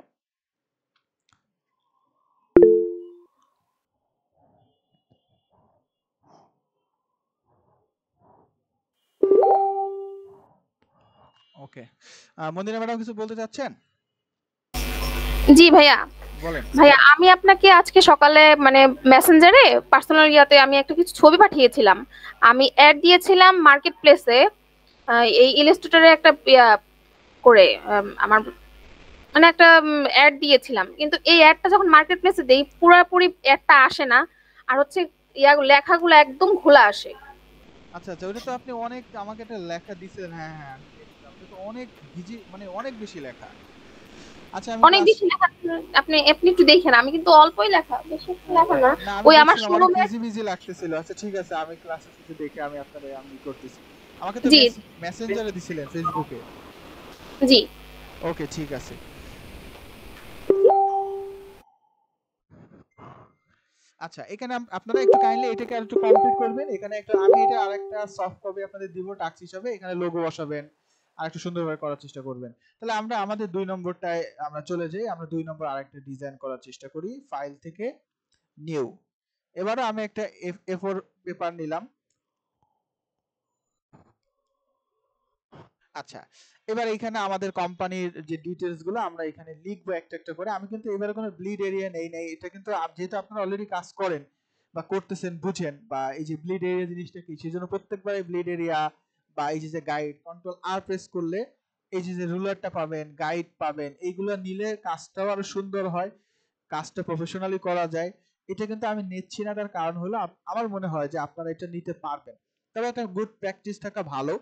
ওকে, মন্দিরা ম্যাডাম কিছু বলতে চাচ্ছেন? জি ভাইয়া। বলেন। ভাইয়া আমি আপনাকে আজকে সকালে মানে মেসেঞ্জারে পার্সোনাল ইয়াতে আমি একটা কিছু ছবি পাঠিয়েছিলাম। আমি অ্যাড দিয়েছিলাম মার্কেট প্লেসে, এই ইলাস্ট্রেটরে একটা করে আমার মানে একটা অ্যাড দিয়েছিলাম, কিন্তু এই অ্যাডটা যখন মার্কেট প্লেসে দেই পুরোপুরি অ্যাডটা আসে না, আর হচ্ছে লেখাগুলো একদম ঘোলা আসে। আচ্ছা আচ্ছা, ওটা তো আপনি অনেক আমাকে একটা লেখা দিছিলেন। হ্যাঁ হ্যাঁ, আমি দেখলাম এটা তো অনেক ভিজি, মানে অনেক বেশি লেখা। আচ্ছা আমি অনেক বেশি লেখা, আপনি আপনি একটু দেখেন, আমি কিন্তু অল্পই লেখা, বেশি একটা লেখা না। না, আমি ওই আমার দেখছিলাম অনেক শোরুমে। বিজি বিজি লাগতেছিল। আচ্ছা ঠিক আছে, আমি ক্লাসে থেকে দেখে আমি আপনাদের আমি করতেছি। আমাকে তো জি মেসেঞ্জারে দিছিলেন ফেসবুকে। জি। ওকে ঠিক আছে। আচ্ছা, এখানে আপনারা একটু কাইন্ডলি এটাকে আরেকটু কমপ্লিট করবেন। এখানে একটা আমি এটা আরেকটা সফট কপি আপনাদের দিব টাক্স হিসাবে, এখানে লোগো বসাবেন আর একটু সুন্দরভাবে করার চেষ্টা করবেন। তাহলে আমরা আমাদের 2 নম্বরটায় আমরা চলে যাই। আমরা 2 নম্বর আরেকটা ডিজাইন করার চেষ্টা করি, ফাইল থেকে নিউ। এবারে আমি একটা A4 পেপার নিলাম। আচ্ছা, এবার এখানে আমাদের কোম্পানির যে ডিটেইলস গুলো আমরা এখানে লিখবো একটা একটা করে। আমি কিন্তু এবারে কোনো ব্লিড এরিয়া নেই নাই। এটা কিন্তু যেহেতু আপনারা অলরেডি কাজ করেন বা করতেছেন, বুঝেন বা এই যে ব্লিড এরিয়া জিনিসটা কি, সেজন্য প্রত্যেকবারে ব্লিড এরিয়া বা এই যে গাইড, কন্ট্রোল আর প্রেস করলে এই যে রুলারটা পাবেন, গাইড পাবেন, এইগুলো নিলে কাজটাও আরো সুন্দর হয়, কাজটা প্রফেশনালি করা যায়। এটা কিন্তু আমি নিচ্ছি না, তার কারণ হলো আমার মনে হয় যে আপনারা এটা নিতে পারবেন। তবে একটা গুড প্র্যাকটিস থাকা ভালো।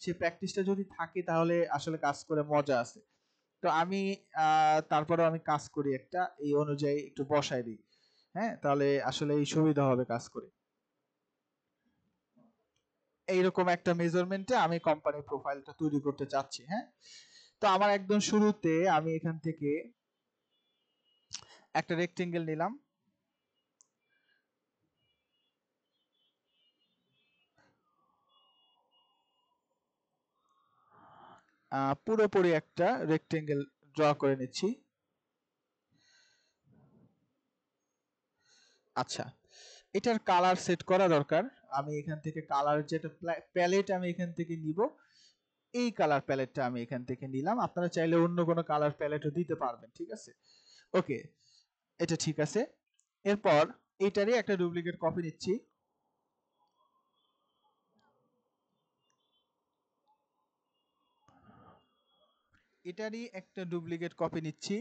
সেই প্র্যাকটিসটা যদি থাকে তাহলে আসলে কাজ করে মজা আছে। তো আমি তারপরে আমি কাজ করি একটা এই অনুযায়ী একটু বসাই দিই। হ্যাঁ, তাহলে আসলে এই সুবিধা হবে কাজ করে। এইরকম একটা মেজারমেন্টে আমি কোম্পানির প্রোফাইলটা তৈরি করতে চাচ্ছি। হ্যাঁ, তো আমার একদম শুরুতে আমি এখান থেকে একটা রেক্টেঙ্গেল নিলাম। পুরোপুরি একটা রেক্টেঙ্গেল ড্র করে নিচ্ছি। আচ্ছা, এটার কালার সেট করা দরকার। আমি এখান থেকে কালার যেটা প্যালেট আমি এখান থেকে নিব, এই কালার প্যালেটটা আমি এখান থেকে নিলাম। আপনারা চাইলে অন্য কোনো কালার প্যালেটও দিতে পারবেন, ঠিক আছে? ওকে, এটা ঠিক আছে। এরপর এইটারই একটা ডুপ্লিকেট কপি নিচ্ছি। এটারই একটা ডুপ্লিকেট কপি নিচ্ছি।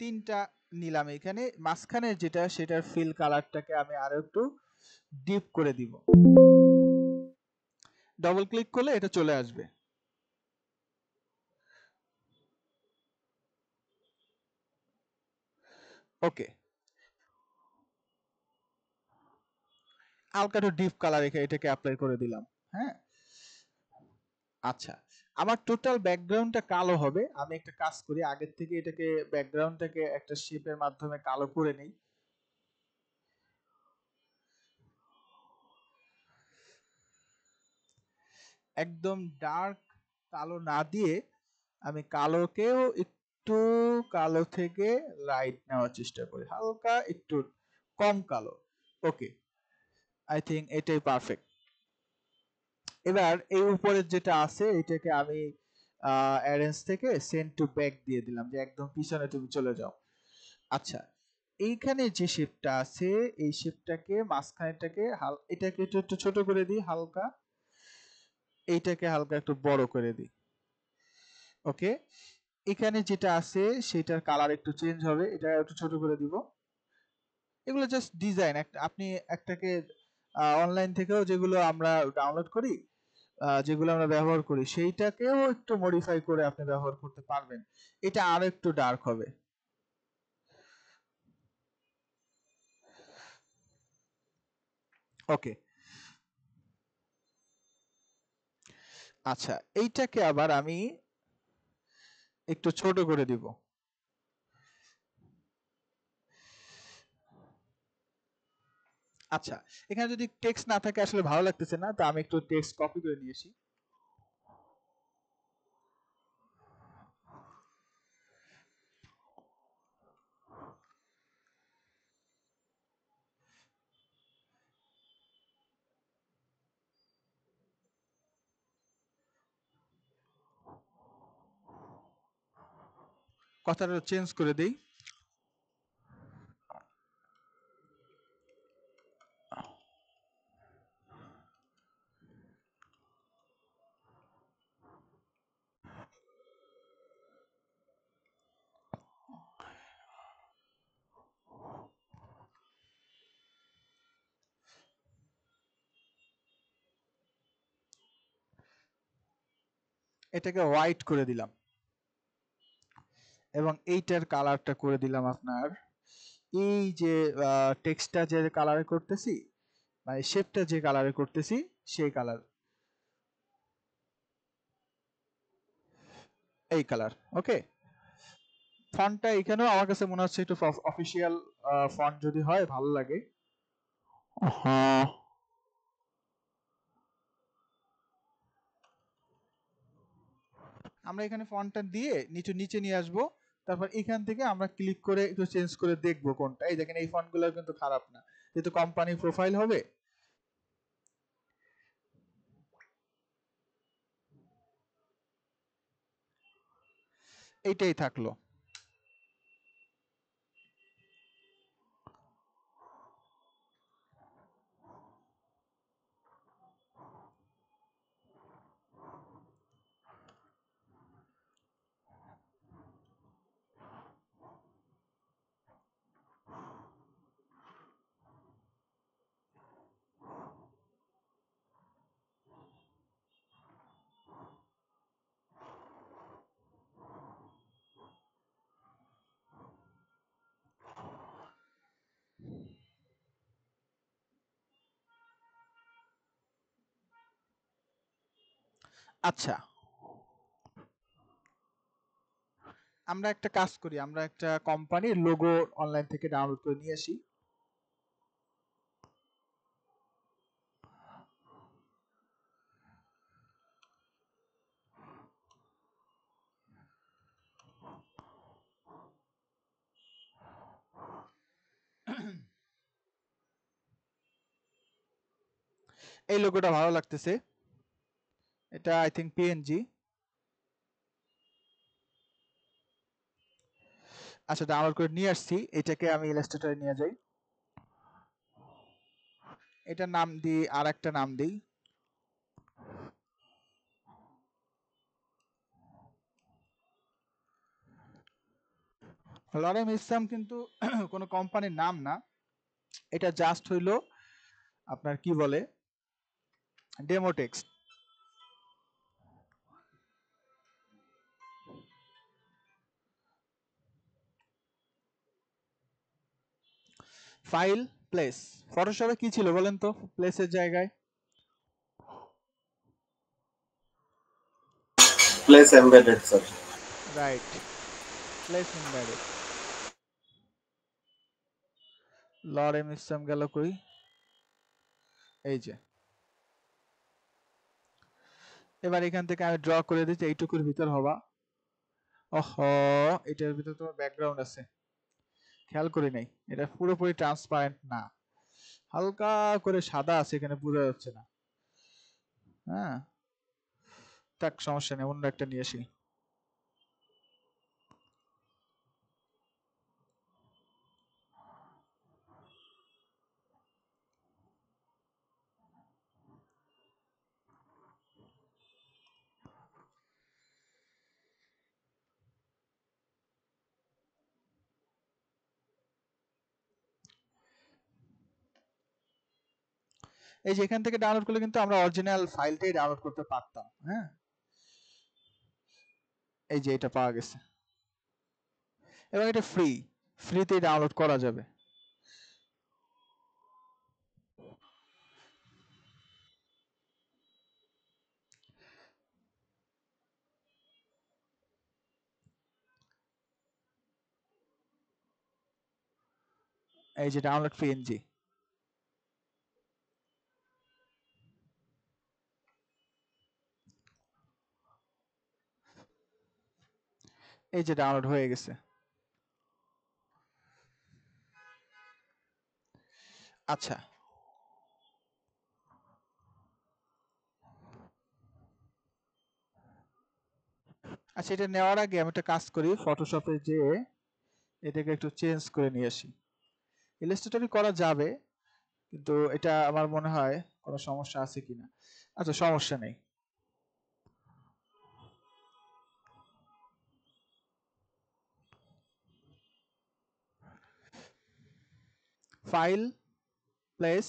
তিনটা নিলাম এখানে। মাঝখানের যেটা, সেটার ফিল কালারটাকে আমি আরো একটু ডিপ করে দিব। ডবল ক্লিক করলে এটা চলে আসবে। ওকে, হালকা একটু ডিপ কালার এটাকে অ্যাপ্লাই করে দিলাম। হ্যাঁ, আচ্ছা, আমার টোটাল ব্যাকগ্রাউন্ডটা কালো হবে। আমি একটা কাজ করি, আগের থেকে এটাকে ব্যাকগ্রাউন্ডটাকে একটা শেপের মাধ্যমে কালো করে নেই। একদম ডার্ক কালো না দিয়ে আমি কালোকেও একটু কালো থেকে লাইট নেওয়ার চেষ্টা করি, হালকা একটু কম কালো। ওকে, আই থিঙ্ক এটাই পারফেক্ট। এবার এই উপরের যেটা আছে এটাকে আমি অ্যারেঞ্জ থেকে সেন্ড টু ব্যাক দিয়ে দিলাম, যে একদম পিছনে তুমি চলে যাও। আচ্ছা, এইখানে যে শেপটা আছে এই শেপটাকে মাঝখানেটাকে এটাকে একটু একটু ছোট করে দিই হালকা, এইটাকে হালকা একটু বড় করে দিই। ওকে, এখানে যেটা আছে সেটার কালার একটু চেঞ্জ হবে, এটা একটু ছোট করে দিব। এগুলো জাস্ট ডিজাইন, আপনি একটাকে অনলাইন থেকেও যেগুলো আমরা ডাউনলোড করি, যেগুলো আমরা ব্যবহার করি সেইটাকেও একটু মডিফাই করে আপনি ব্যবহার করতে পারবেন। এটা আরো একটু ডার্ক হবে। ওকে, আচ্ছা এইটাকে আবার আমি একটু ছোট করে দিব। আচ্ছা, এখানে যদি টেক্সট না থাকে আসলে ভালো লাগতেছে না, তো আমি একটু টেক্সট কপি করে নিয়েছি। কথাটা চেঞ্জ করে দেই। এটাকে হোয়াইট করে দিলাম এবং এইটার কালারটা করে দিলাম আপনার এই যে টেক্সটটা যে কালারে করতেছি, মানে শেপটা যে কালারে করতেছি সেই কালার, এই কালার। ওকে, ফন্টটা এখানেও আমার কাছে মনে হচ্ছে একটু অফিসিয়াল ফন্ট যদি হয় ভালো লাগে। হ্যাঁ, আমরা এখানে ফন্টটা দিয়ে নিচে নিচে নিয়ে আসবো, তারপর এখান থেকে আমরা ক্লিক করে একটু চেঞ্জ করে দেখবো কোনটা। এই দেখেন এই ফন্টগুলো কিন্তু খারাপ না, যেহেতু কোম্পানি প্রোফাইল হবে। এইটাই থাকলো। আচ্ছা, আমরা একটা কাজ করি, আমরা একটা কোম্পানির লোগো অনলাইন থেকে ডাউনলোড করে নিয়ে আসি। এই লোগোটা ভালো লাগতেছে, এটা আই থিঙ্ক পিএনজি। আচ্ছা, ডাউনলোড করে নিয়ে আসছি, এটাকে আমি ইলাস্ট্রেটরে নিয়ে যাই। এটার নাম দিই, আর একটা নাম দিই। লরেম ইসলাম কিন্তু কোনো কোম্পানির নাম না, এটা জাস্ট হইলো আপনার কি বলে ডেমো টেক্সট। File, place. ফটোশপে কি ছিল বলেন তো প্লেসের জায়গায়? Place embedded sir. Right, place embedded. Lorem ইসলাম গেল কই? এই যে এবার এখান থেকে আমি ড্র করে দিচ্ছি এইটুকুর ভিতর হবা। ওহো, এটার ভিতর তোমার ব্যাকগ্রাউন্ড আছে, খেয়াল করি নাই। এটা পুরোপুরি ট্রান্সপারেন্ট না, হালকা করে সাদা আছে, এখানে বোঝা যাচ্ছে না। হ্যাঁ, থাক, সমস্যা নেই, অন্য একটা নিয়ে আসি। এই যে এখান থেকে ডাউনলোড করলে কিন্তু আমরা অরিজিনাল ফাইলটাই ডাউনলোড করতে পারতাম। হ্যাঁ, এই যে এটা পাওয়া গেছে, এবং এটা ফ্রিতেই ডাউনলোড করা যাবে। এই যে ডাউনলোড পিএনজি, এই যে ডাউনলোড হয়ে গেছে। আচ্ছা, আচ্ছা, এটা নেওয়ার আগে আমি একটা কাজ করি, ফটোশপে যে এটাকে একটু চেঞ্জ করে নিয়ে আসি। ইলাস্ট্রেটরই করা যাবে, কিন্তু এটা আমার মনে হয় কোনো সমস্যা আছে কিনা। আচ্ছা, সমস্যা নেই। ফাইল, প্লেস,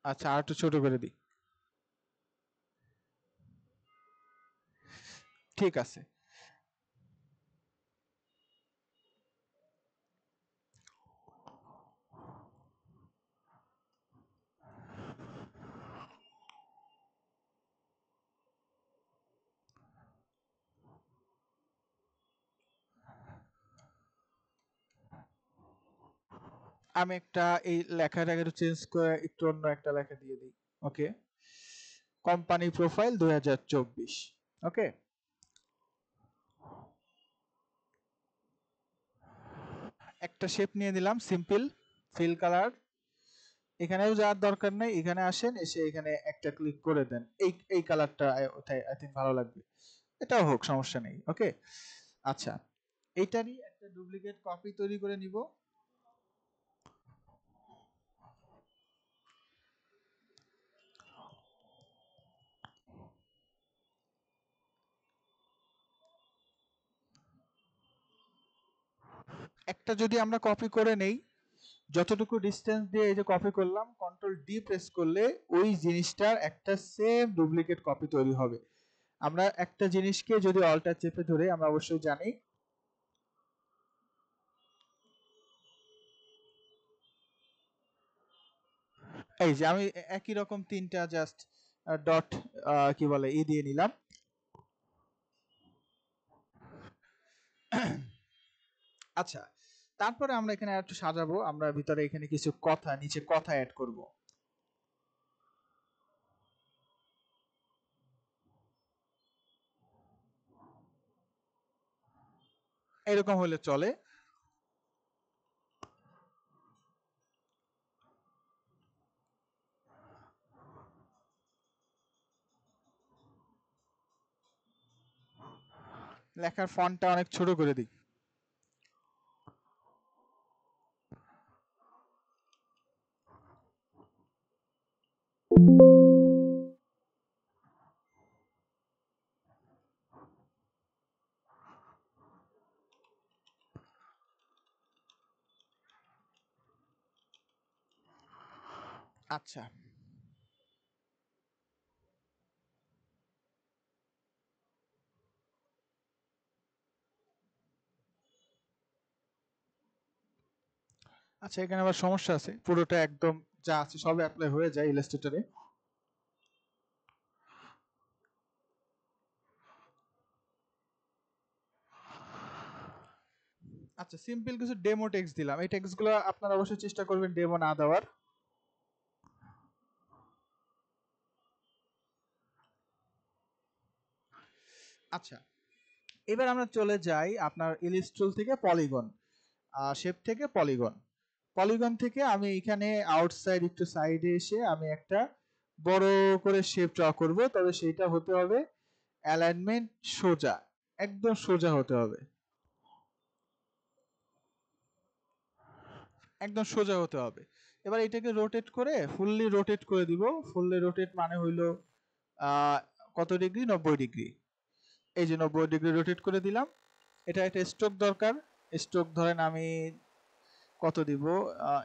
আচ্ছা, আর একটু ছোট করে দিই। ঠিক আছে। আমি একটা এই লেখাটাকে একটু চেঞ্জ করে একটু অন্য একটা লেখা দিয়ে দিই। ওকে, কোম্পানি প্রোফাইল 2024। ওকে, একটা শেপ নিয়ে নিলাম, সিম্পল ফিল কালার। এখানেও যাওয়ার দরকার নেই, এখানে আসেন, এসে এখানে একটা ক্লিক করে দেন। এই কালারটা আই থিঙ্ক ভালো লাগবে, এটাও হোক, সমস্যা নেই। ওকে, আচ্ছা, এইটারই একটা ডুপ্লিকেট কপি তৈরি করে নিব। একটা যদি আমরা কপি করে নেই, যতটুকু ডিসটেন্স দিয়ে এই যে কপি করলাম, কন্ট্রোল ডি প্রেস করলে ওই জিনিসটার একটা সেম ডুপ্লিকেট কপি তৈরি হবে। আমরা একটা জিনিসকে যদি অল্টার চেপে ধরে, আমরা অবশ্যই জানি এই যে আমি একই রকম তিনটা জাস্ট ডট কি বলে দিয়ে নিলাম। আচ্ছা, তারপরে আমরা এখানে একটু সাজাবো, আমরা ভিতরে এখানে কিছু কথা, নিচে কথা অ্যাড করব। এরকম হলে চলে। লেখার ফন্টটা অনেক ছোট করে দিই। আচ্ছা, আচ্ছা, এখানে আবার সমস্যা আছে, পুরোটা একদম যা আছে সব অ্যাপ্লাই হয়ে যায় ইলাস্ট্রেটরে। আচ্ছা, সিম্পল কিছু ডেমো টেক্সট দিলাম, এই টেক্সটগুলো আপনারা অবশ্যই চেষ্টা করবেন ডেমো না দেওয়ার। আচ্ছা, এবার আমরা চলে যাই আপনার ইলিস্ট্রল থেকে পলিগন, শেপ থেকে পলিগন। পলিগন থেকে আমি এখানে আউটসাইড একটু সাইডে এসে আমি একটা বড় করে শেপ ড্র করব, তবে সেটা হতে হবে অ্যালাইনমেন্ট সোজা, একদম সোজা হতে হবে, একদম সোজা হতে হবে। এবার এটাকে রোটেট করে ফুললি রোটেট করে দিব। ফুললি রোটেট মানে হইল কত ডিগ্রি? 90 ডিগ্রি। এই যে 90 ডিগ্রি রোটেট করে দিলাম। এটা একটা স্ট্রোক দরকার, স্ট্রোক ধরেন আমি কত দিব,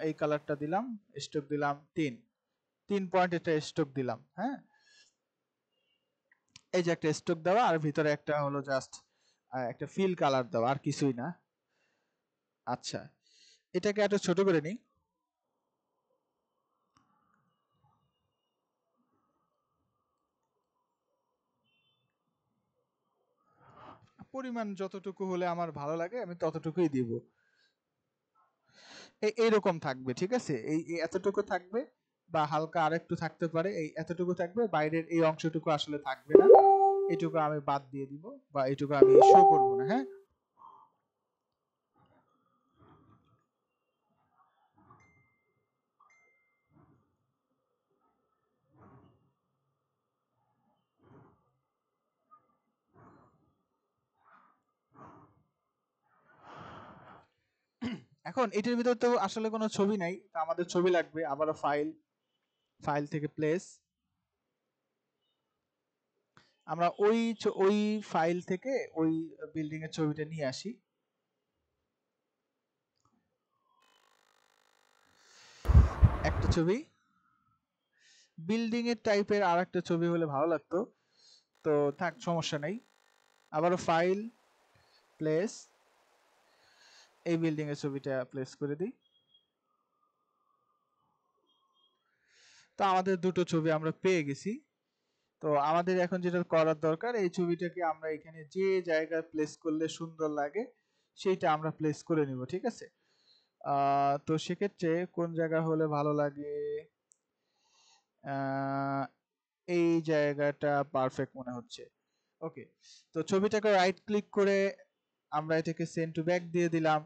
এই কালারটা দিলাম, স্ট্রোক দিলাম 3 পয়েন্ট, এটা স্ট্রোক দিলাম। হ্যাঁ, এই যে একটা স্ট্রোক দেওয়া, আর ভিতরে একটা হলো জাস্ট একটা ফিল কালার দেওয়া, আর কিছুই না। আচ্ছা, এটাকে একটু ছোট করে নিই। পরিমাণ যতটুকু হলে আমার ভালো লাগে আমি ততটুকুই দিব। এইরকম থাকবে, ঠিক আছে? এই এতটুকু থাকবে, বা হালকা আরেকটু থাকতে পারে, এই এতটুকু থাকবে, বাইরের এই অংশটুকু আসলে থাকবে না, এটুকু আমি বাদ দিয়ে দিব, বা এটুকু আমি শো করব না। হ্যাঁ, এখন এটার ভিতর তো আসলে কোনো ছবি নাই, তো আমাদের ছবি লাগবে। আবারও ফাইল, ফাইল থেকে প্লেস, আমরা ওই ফাইল থেকে ওই বিল্ডিং এর ছবিটা নিয়ে আসি। একটা ছবি, বিল্ডিং এর টাইপের আর একটা ছবি হলে ভালো লাগতো, তো থাক, সমস্যা নেই। আবারও ফাইল, প্লেস, এই বিল্ডিং এর ছবিটা প্লেস করে দিই। তো আমাদের দুটো ছবি আমরা পেয়ে গেছি। তো আমাদের এখন যেটা করার দরকার, এই ছবিটাকে আমরা এখানে যে জায়গায় প্লেস করলে সুন্দর লাগে সেইটা আমরা প্লেস করে নিব, ঠিক আছে? তো সেক্ষেত্রে কোন জায়গা হলে ভালো লাগে? এই জায়গাটা পারফেক্ট মনে হচ্ছে। ওকে, তো ছবিটাকে রাইট ক্লিক করে আমরা এটাকে সেন্ড টু ব্যাক দিয়ে দিলাম।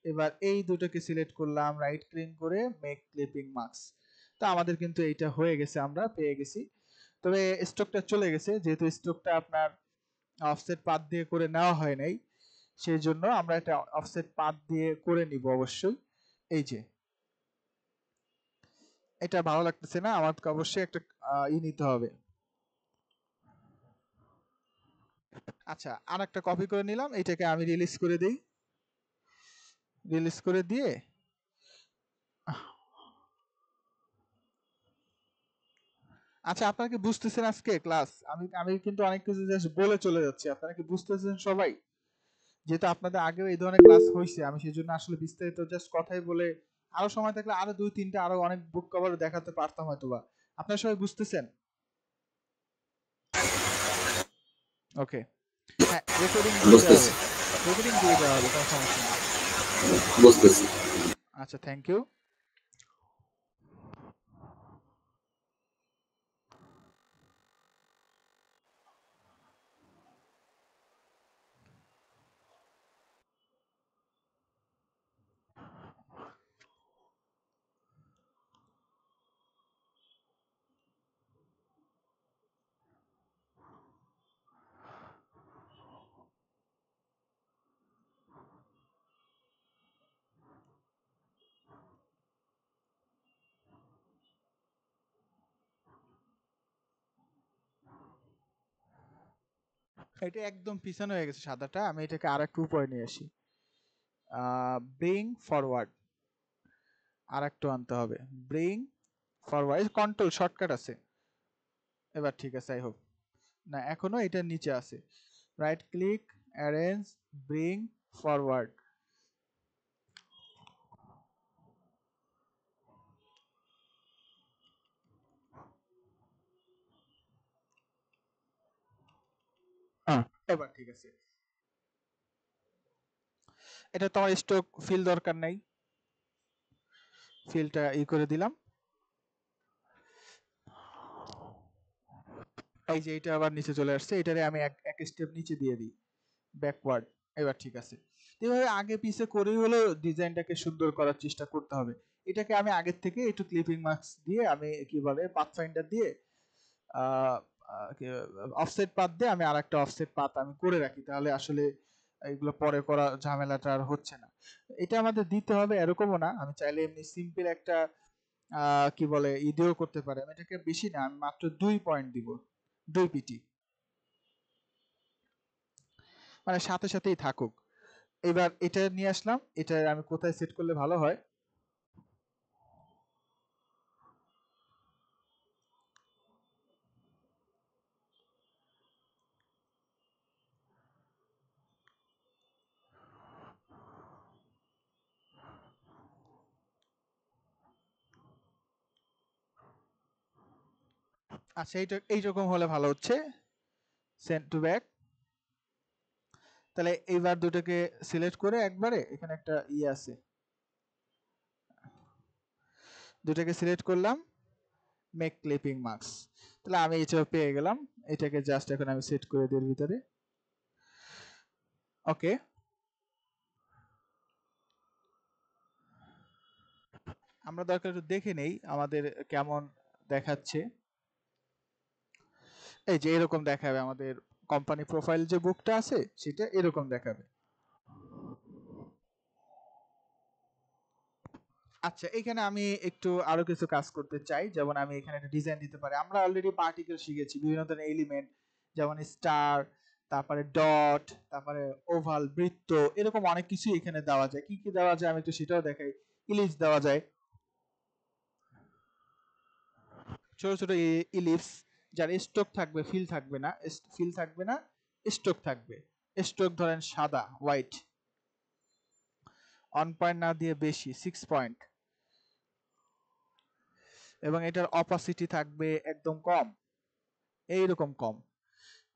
এবার এই দুটোকে সিলেক্ট করলাম, রাইট ক্লিক করে মেক ক্লিপিং মাস্ক। তো আমাদের কিন্তু এইটা হয়ে গেছে, আমরা পেয়ে গেছি। তবে স্টকটা চলে গেছে, যেহেতু স্টকটা আপনার অফসেট পাথ দিয়ে করে নেওয়া হয় নাই, সেই জন্য আমরা এটা অফসেট পাথ দিয়ে করে নিব অবশ্যই। এই যে এটা ভালো লাগতেছে না, আমাকে অবশ্যই একটা নিতে হবে। আচ্ছা, আর একটা কপি করে নিলাম, এটাকে আমি রিলিজ করে দিই। রিলিজ করে দিয়ে আচ্ছা, আপনারা কি বুঝতেছেন আজকে ক্লাস? আমি আমি কিন্তু অনেক কিছু জাস্ট বলে চলে যাচ্ছি, আপনারা কি বুঝতেছেন সবাই? যেহেতু আপনাদের আগেও এই ধরনের ক্লাস হয়েছে, আমি সেই জন্য আসলে বিস্তারিত জাস্ট কথাই বলে, আরো সময় থাকলে আরো 2-3টা আরো অনেক বুক কভার দেখাতে পারতাম হয়তোবা। আপনারা সবাই বুঝতেছেন? ওকে, হ্যাঁ, রেকর্ডিং দিয়ে দেওয়া বুঝতেছি হবে, রেকর্ডিং দিয়ে দেওয়া হবে, কোনো সমস্যা নেই। বুঝতেছি। আচ্ছা, থ্যাংক ইউ। এটা একদম পিছনে হয়ে গেছে সাদাটা, আমি এটাকে আর একটু উপরে নিয়ে আসি। ব্রিং ফরওয়ার্ড, আর একটু আনতে হবে, ব্রিং ফরওয়ার্ড, কন্ট্রোল শর্টকাট আছে। এবার ঠিক আছে, আই হোপ। না, এখনো এটার নিচে আছে। Right click, arrange, bring forward. এবার ঠিক আছে। এটা তোমার স্টক ফিল দরকার নাই, ফিলটা করে দিলাম। এই যে এটা আবার নিচে চলে আসছে, এটারে আমি এক স্টেপ নিচে দিয়ে দিই, ব্যাকওয়ার্ড। এবার ঠিক আছে। এভাবে আগে পিছে করেই হলো ডিজাইনটাকে সুন্দর করার চেষ্টা করতে হবে। এটাকে আমি আগের থেকে একটু ক্লিপিং মার্কস দিয়ে, আমি কি বলে পাথফাইন্ডার দিয়ে অফসেট পাথ দিয়ে আমি আরেকটা অফসেট পাথ আমি করে রাখি, তাহলে আসলে এগুলো পরে করা ঝামেলাটা আর হচ্ছে না। এটা আমাদের দিতে হবে এরকমও না, আমি চাইলে এমনি সিম্পল একটা কি বলে দিয়েও করতে পারি। আমি এটাকে বেশি না, আমি মাত্র 2 পয়েন্ট দিব, 2 পিটি, মানে সাথে সাথেই থাকুক। এবার এটা নিয়ে আসলাম, এটা আমি কোথায় সেট করলে ভালো হয়? আচ্ছা, এইরকম হলে ভালো হচ্ছে, সেন্ড টু ব্যাক। তাহলে এইবার দুটোকে সিলেক্ট করে একবারে এখানে একটা আছে, দুটাকে সিলেক্ট করলাম, মেক ক্লিপিং মার্কস। তাহলে আমি এটা পেয়ে গেলাম, এটাকে জাস্ট এখন আমি সেট করে দিই ভিতরে। ওকে, আমরা দরকার একটু দেখে নেই আমাদের কেমন দেখাচ্ছে। এই যে এরকম দেখাবে, আমাদের কোম্পানি প্রোফাইল যে বুকটা আছে সেটা এরকম দেখাবে। আচ্ছা, এখানে আমি একটু আরো কিছু কাজ করতে চাই, যেমন আমি এখানে একটা ডিজাইন দিতে পারি। আমরা অলরেডি পার্টিকেল শিখেছি, বিভিন্ন ধরনের এলিমেন্ট, যেমন স্টার, তারপরে ডট, তারপরে ওভাল, বৃত্ত, এরকম অনেক কিছু এখানে দেওয়া যায়। কি কি দেওয়া যায় আমি একটু সেটাও দেখাই। ইলিপস দেওয়া যায়, ছোট ছোট ইলিপস, যার স্ট্রোক থাকবে, ফিল থাকবে না, ফিল থাকবে না, স্ট্রোক থাকবে। স্ট্রোক ধরেন সাদা, হোয়াইট, 1 পয়েন্ট না দিয়ে বেশি, 6 পয়েন্ট, এবং এটার অপাসিটি থাকবে একদম কম, এইরকম কম।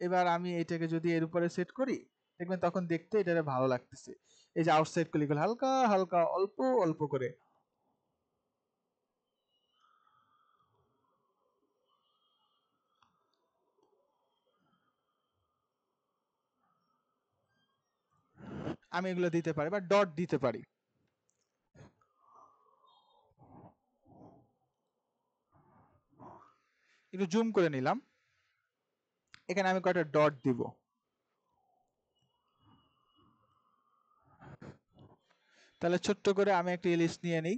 এবার আমি এটাকে যদি এর উপরে সেট করি, দেখবেন তখন দেখতে এটা ভালো লাগতেছে। এই যে আউটসাইড গুলিগুলো হালকা হালকা অল্প অল্প করে আমি এগুলো দিতে পারি, বা ডট দিতে পারি। একটু জুম করে নিলাম, এখানে আমি কয়েকটা ডট দিব। তাহলে ছোট্ট করে আমি একটা ইলিপস নিয়ে নিই।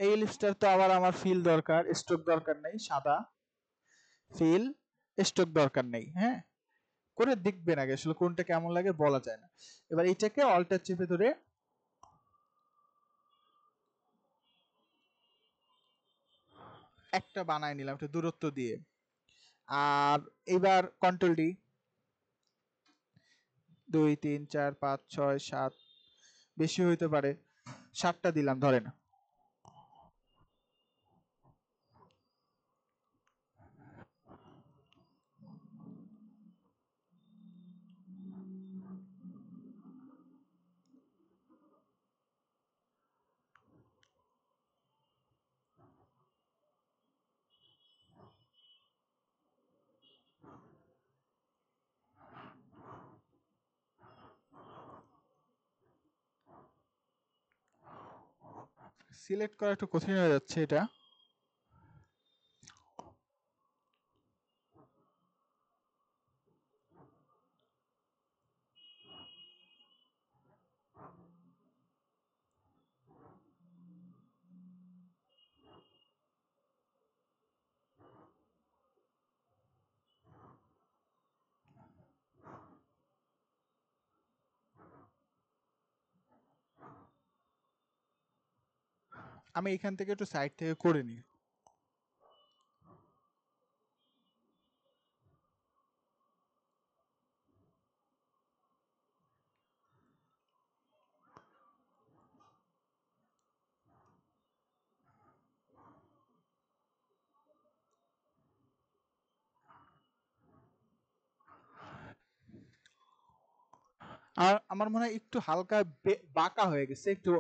এই ইলিপসটার তো আবার আমার ফিল দরকার, স্ট্রোক দরকার নেই, সাদা, ফিল, স্ট্রোক দরকার নেই। হ্যাঁ, করে দেখবেন আগে, আসলে কোনটা কেমন লাগে বলা যায় না। এবার এইটাকে অল্টার চেপে ধরে একটা বানায় নিলাম, একটু দূরত্ব দিয়ে। আর এবার কন্ট্রোল ডি, 2 3 4 5 6 7, বেশি হইতে পারে, 7টা দিলাম ধরেন। সিলেক্ট করা একটু কঠিন হয়ে যাচ্ছে এটা। আমি এখান থেকে একটু সাইড থেকে করে নিই। আর আমার মনে হয় একটু হালকা বাঁকা হয়ে গেছে, একটু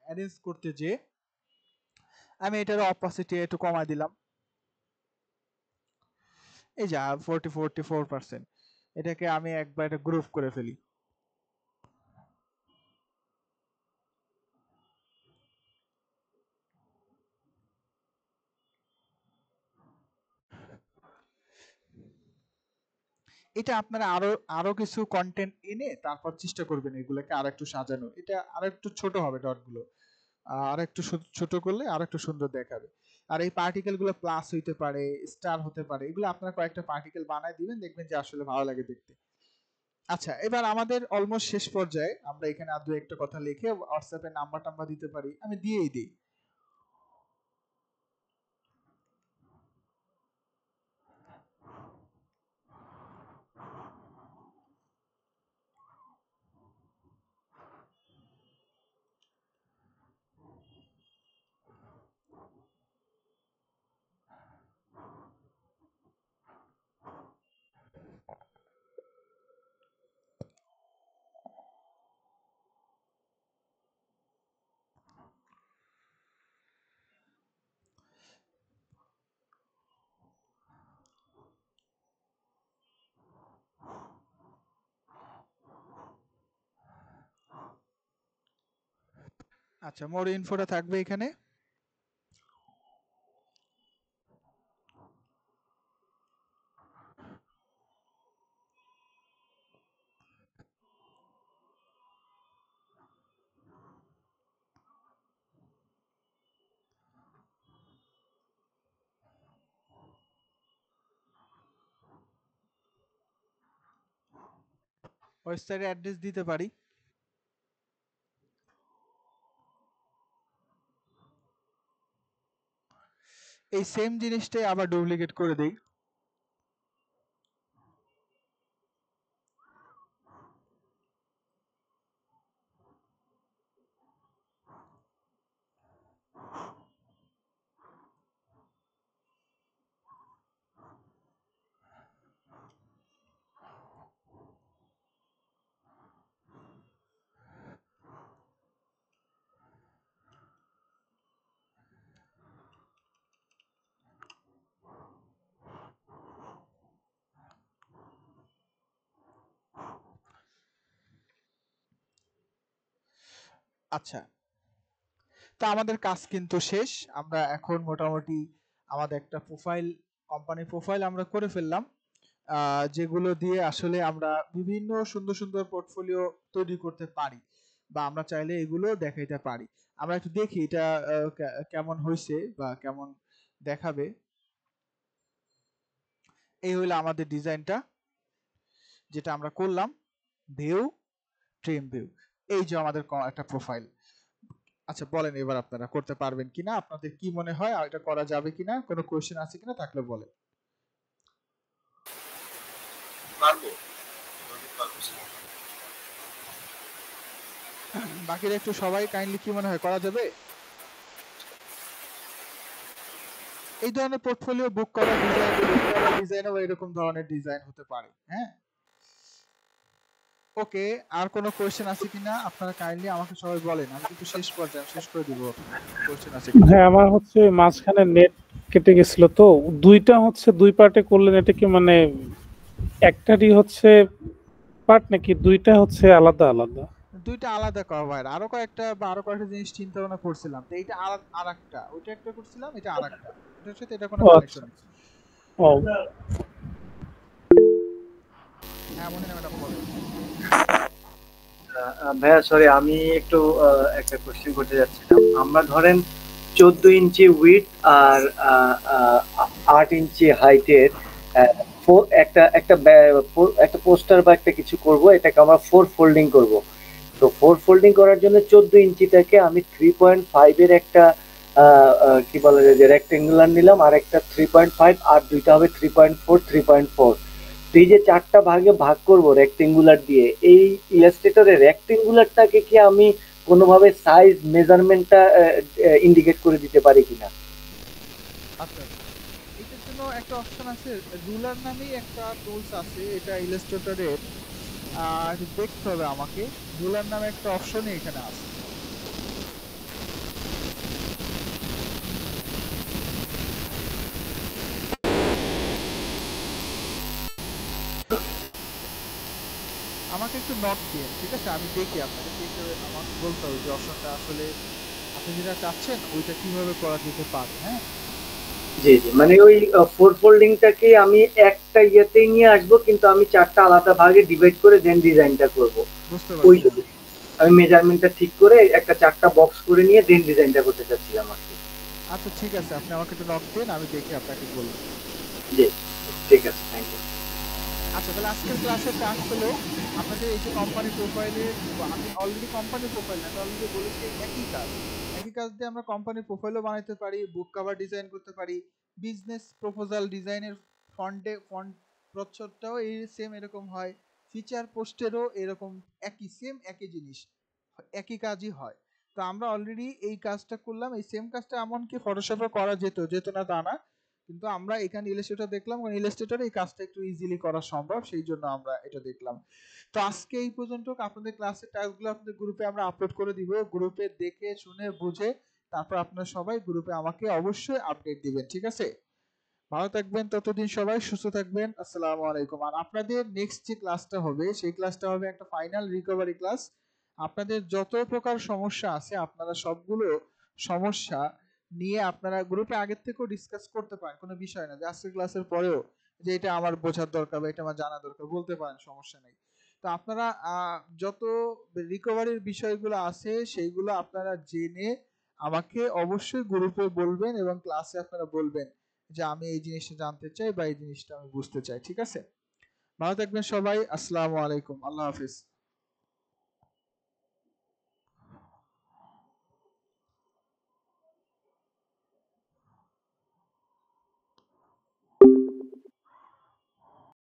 অ্যারেঞ্জ করতে যে আমি এটার অপোসিটে একটু কমায় দিলাম। এই যা 44%, এটাকে আমি একবার এটা গ্রুপ করে ফেলি। এটা আপনারা আরো আরো কিছু কন্টেন্ট এনে তারপর চেষ্টা করবেন এগুলোকে আর একটু সাজানো। এটা আর একটু ছোট হবে ডটগুলো, আর একটু ছোট করলে আর একটু সুন্দর দেখাবে। আর এই পার্টিকেল গুলো প্লাস হইতে পারে, স্টার হতে পারে, এগুলো আপনারা কয়েকটা পার্টিকেল বানায় দিবেন, দেখবেন যে আসলে ভালো লাগে দেখতে। আচ্ছা, এবার আমাদের অলমোস্ট শেষ পর্যায়ে। আমরা এখানে আর দু একটা কথা লিখে হোয়াটসঅ্যাপে নাম্বার টাম্বার দিতে পারি, আমি দিয়েই দিই। আচ্ছা, মোর ইনফোটা থাকবে এখানে। ওয়েবসাইটে অ্যাড্রেস দিতে পারি। এই সেম জিনিসটাই আবার ডুপ্লিকেট করে দেই। আচ্ছা, তো আমাদের কাজ কিন্তু শেষ। আমরা এখন মোটামুটি আমাদের একটা প্রোফাইল, কোম্পানির প্রোফাইল আমরা করে ফেললাম, যেগুলো দিয়ে আসলে আমরা বিভিন্ন সুন্দর সুন্দর পোর্টফোলিও তৈরি করতে পারি, বা আমরা চাইলে এগুলো দেখাইতে পারি। আমরা একটু দেখি এটা কেমন হয়েছে বা কেমন দেখাবে। এই হলো আমাদের ডিজাইনটা, যেটা আমরা করলাম। ভিউ, ট্রিম ভিউ, এই যে আমাদের একটা প্রোফাইল। আচ্ছা, বলেন এবার আপনারা করতে পারবেন কিনা, আপনাদের কি মনে হয় এটা করা যাবে কিনা, কোনো কোশ্চেন আছে কিনা, থাকলে বলেন। বাকিরা একটু সবাই কাইন্ডলি কি মনে হয় করা যাবে? এই ধরনের পোর্টফোলিও বুক করা ডিজাইনও এরকম ধরনের ডিজাইন হতে পারে। হ্যাঁ, ওকে, আর কোনো কোশ্চেন আছে কিনা আপনারা কাইন্ডলি আমাকে সবাই বলেন। আমি কিন্তু শেষ পর্যায়ে শেষ করে দিব। কোশ্চেন আছে কিনা? হ্যাঁ, আমার হচ্ছে মাঝখানে নেট কেটে গেছিল, তো দুইটা হচ্ছে দুই পার্টে করলেন, এটা কি মানে একটারই হচ্ছে পার্ট নাকি দুইটা হচ্ছে আলাদা আলাদা? দুইটা আলাদা কভার। আরো কয়েকটা জিনিস চিন্তা ভাবনা করছিলাম, তো এইটা আরেকটা, ওইটা একটা করছিলাম, এটা আরেকটা, এটার সাথে এটা কোনো কানেকশন নেই। ও হ্যাঁ, মনে হয় ম্যাডাম বলেন। ভাইয়া সরি, আমি একটু একটা কোশ্চেন করতে যাচ্ছিলাম। আমরা ধরেন 14 ইঞ্চি উইথ আর 8 ইঞ্চি হাইটের একটা পোস্টার বা একটা কিছু করব, এটাকে আমরা 4 ফোল্ডিং করব। তো 4 ফোল্ডিং করার জন্য 14 ইঞ্চিটাকে আমি 3.5 এর একটা কি বলে যে রেক্টেঙ্গুলার নিলাম, আর একটা 3.5, আর দুইটা হবে 3.4 3.4। এই যে 4টা ভাগে ভাগ করব রেক্টেঙ্গুলার দিয়ে, এই ইলাস্ট্রেটরের রেক্টেঙ্গুলারটাকে কি আমি কোনোভাবে সাইজ মেজারমেন্টটা ইন্ডিকেট করে দিতে পারি কিনা? আচ্ছা, এটার জন্য একটা অপশন আছে, রুলার নামেই একটা টুলস আছে, এটা ইলাস্ট্রেটরের একটু দেখতে হবে আমাকে। রুলার নামে একটা অপশনই এখানে আছে। আমাকে একটু নক দিন, ঠিক আছে? আমি দেখি, আপনাকে দেখে আমাকে বলতে হবে যে অপশনটা আসলে আপনি যেটা চাচ্ছেন ওইটা কিভাবে করা যেতে পারে। হ্যাঁ, জি জি, মানে ওই ফোর ফোল্ডিংটাকে আমি একটা ইয়েতেই নিয়ে আসবো, কিন্তু আমি 4টা আলাদা ভাগে ডিভাইড করে দেন ডিজাইনটা করব। বুঝতে ওই পারছি। আমি মেজারমেন্টটা ঠিক করে একটা 4টা বক্স করে নিয়ে দেন ডিজাইনটা করতে চাচ্ছিলাম আর কি। আচ্ছা ঠিক আছে, আপনি আমাকে একটু নক দিন, আমি দেখে আপনাকে বলবো। জি, ঠিক আছে, থ্যাংক ইউ। আচ্ছা, তাহলে আজকের ক্লাসের কাজ হলো আপনাদের এই যে কোম্পানি প্রোফাইলে, আমি অলরেডি কোম্পানি প্রোফাইল আমি অলরেডি বলেছি একই কাজ দিয়ে আমরা কোম্পানি প্রোফাইলও বানাতে পারি, বুক কভার ডিজাইন করতে পারি, বিজনেস প্রপোজাল ডিজাইনের ফন্ট প্রচ্ছদটাও এই সেম এরকম হয়, ফিচার পোস্টেরও এরকম একই জিনিস, একই কাজই হয়। তো আমরা অলরেডি এই কাজটা করলাম, এই সেম কাজটা এমনকি ফটোশপে করা যেত না তা না, কিন্তু আমরা এখানে ইলাস্ট্রেটর দেখলাম, কারণ ইলাস্ট্রেটরে এই কাজটা একটু ইজিলি করা সম্ভব, সেই জন্য আমরা এটা দেখলাম। তো আজকে এই পর্যন্ত। আপনাদের ক্লাসের টাস্কগুলো আপনাদের গ্রুপে আমরা আপলোড করে দিব, গ্রুপে দেখে শুনে বুঝে তারপর আপনারা সবাই গ্রুপে আমাকে অবশ্যই আপডেট দিবেন, ঠিক আছে? ভালো থাকবেন, ততদিন সবাই সুস্থ থাকবেন। আসসালামু আলাইকুম। আর আপনাদের নেক্সট যে ক্লাসটা হবে সেই ক্লাসটা হবে একটা ফাইনাল রিকভারি ক্লাস। আপনাদের যত প্রকার সমস্যা আছে আপনারা সবগুলো সমস্যা নিয়ে আপনারা গ্রুপে আগের থেকেও ডিসকাস করতে পারেন, কোনো বিষয় না যে আজকের ক্লাসের পরেও যে এটা আমার বোঝার দরকার বা এটা আমার জানা দরকার, বলতে পারেন, সমস্যা নেই। তো আপনারা যত রিকভারির বিষয়গুলো আছে সেইগুলো আপনারা জেনে আমাকে অবশ্যই গ্রুপে বলবেন এবং ক্লাসে আপনারা বলবেন যে আমি এই জিনিসটা জানতে চাই বা এই জিনিসটা আমি বুঝতে চাই, ঠিক আছে? ভালো থাকবেন সবাই। আসসালামু আলাইকুম। আল্লাহ হাফিজ।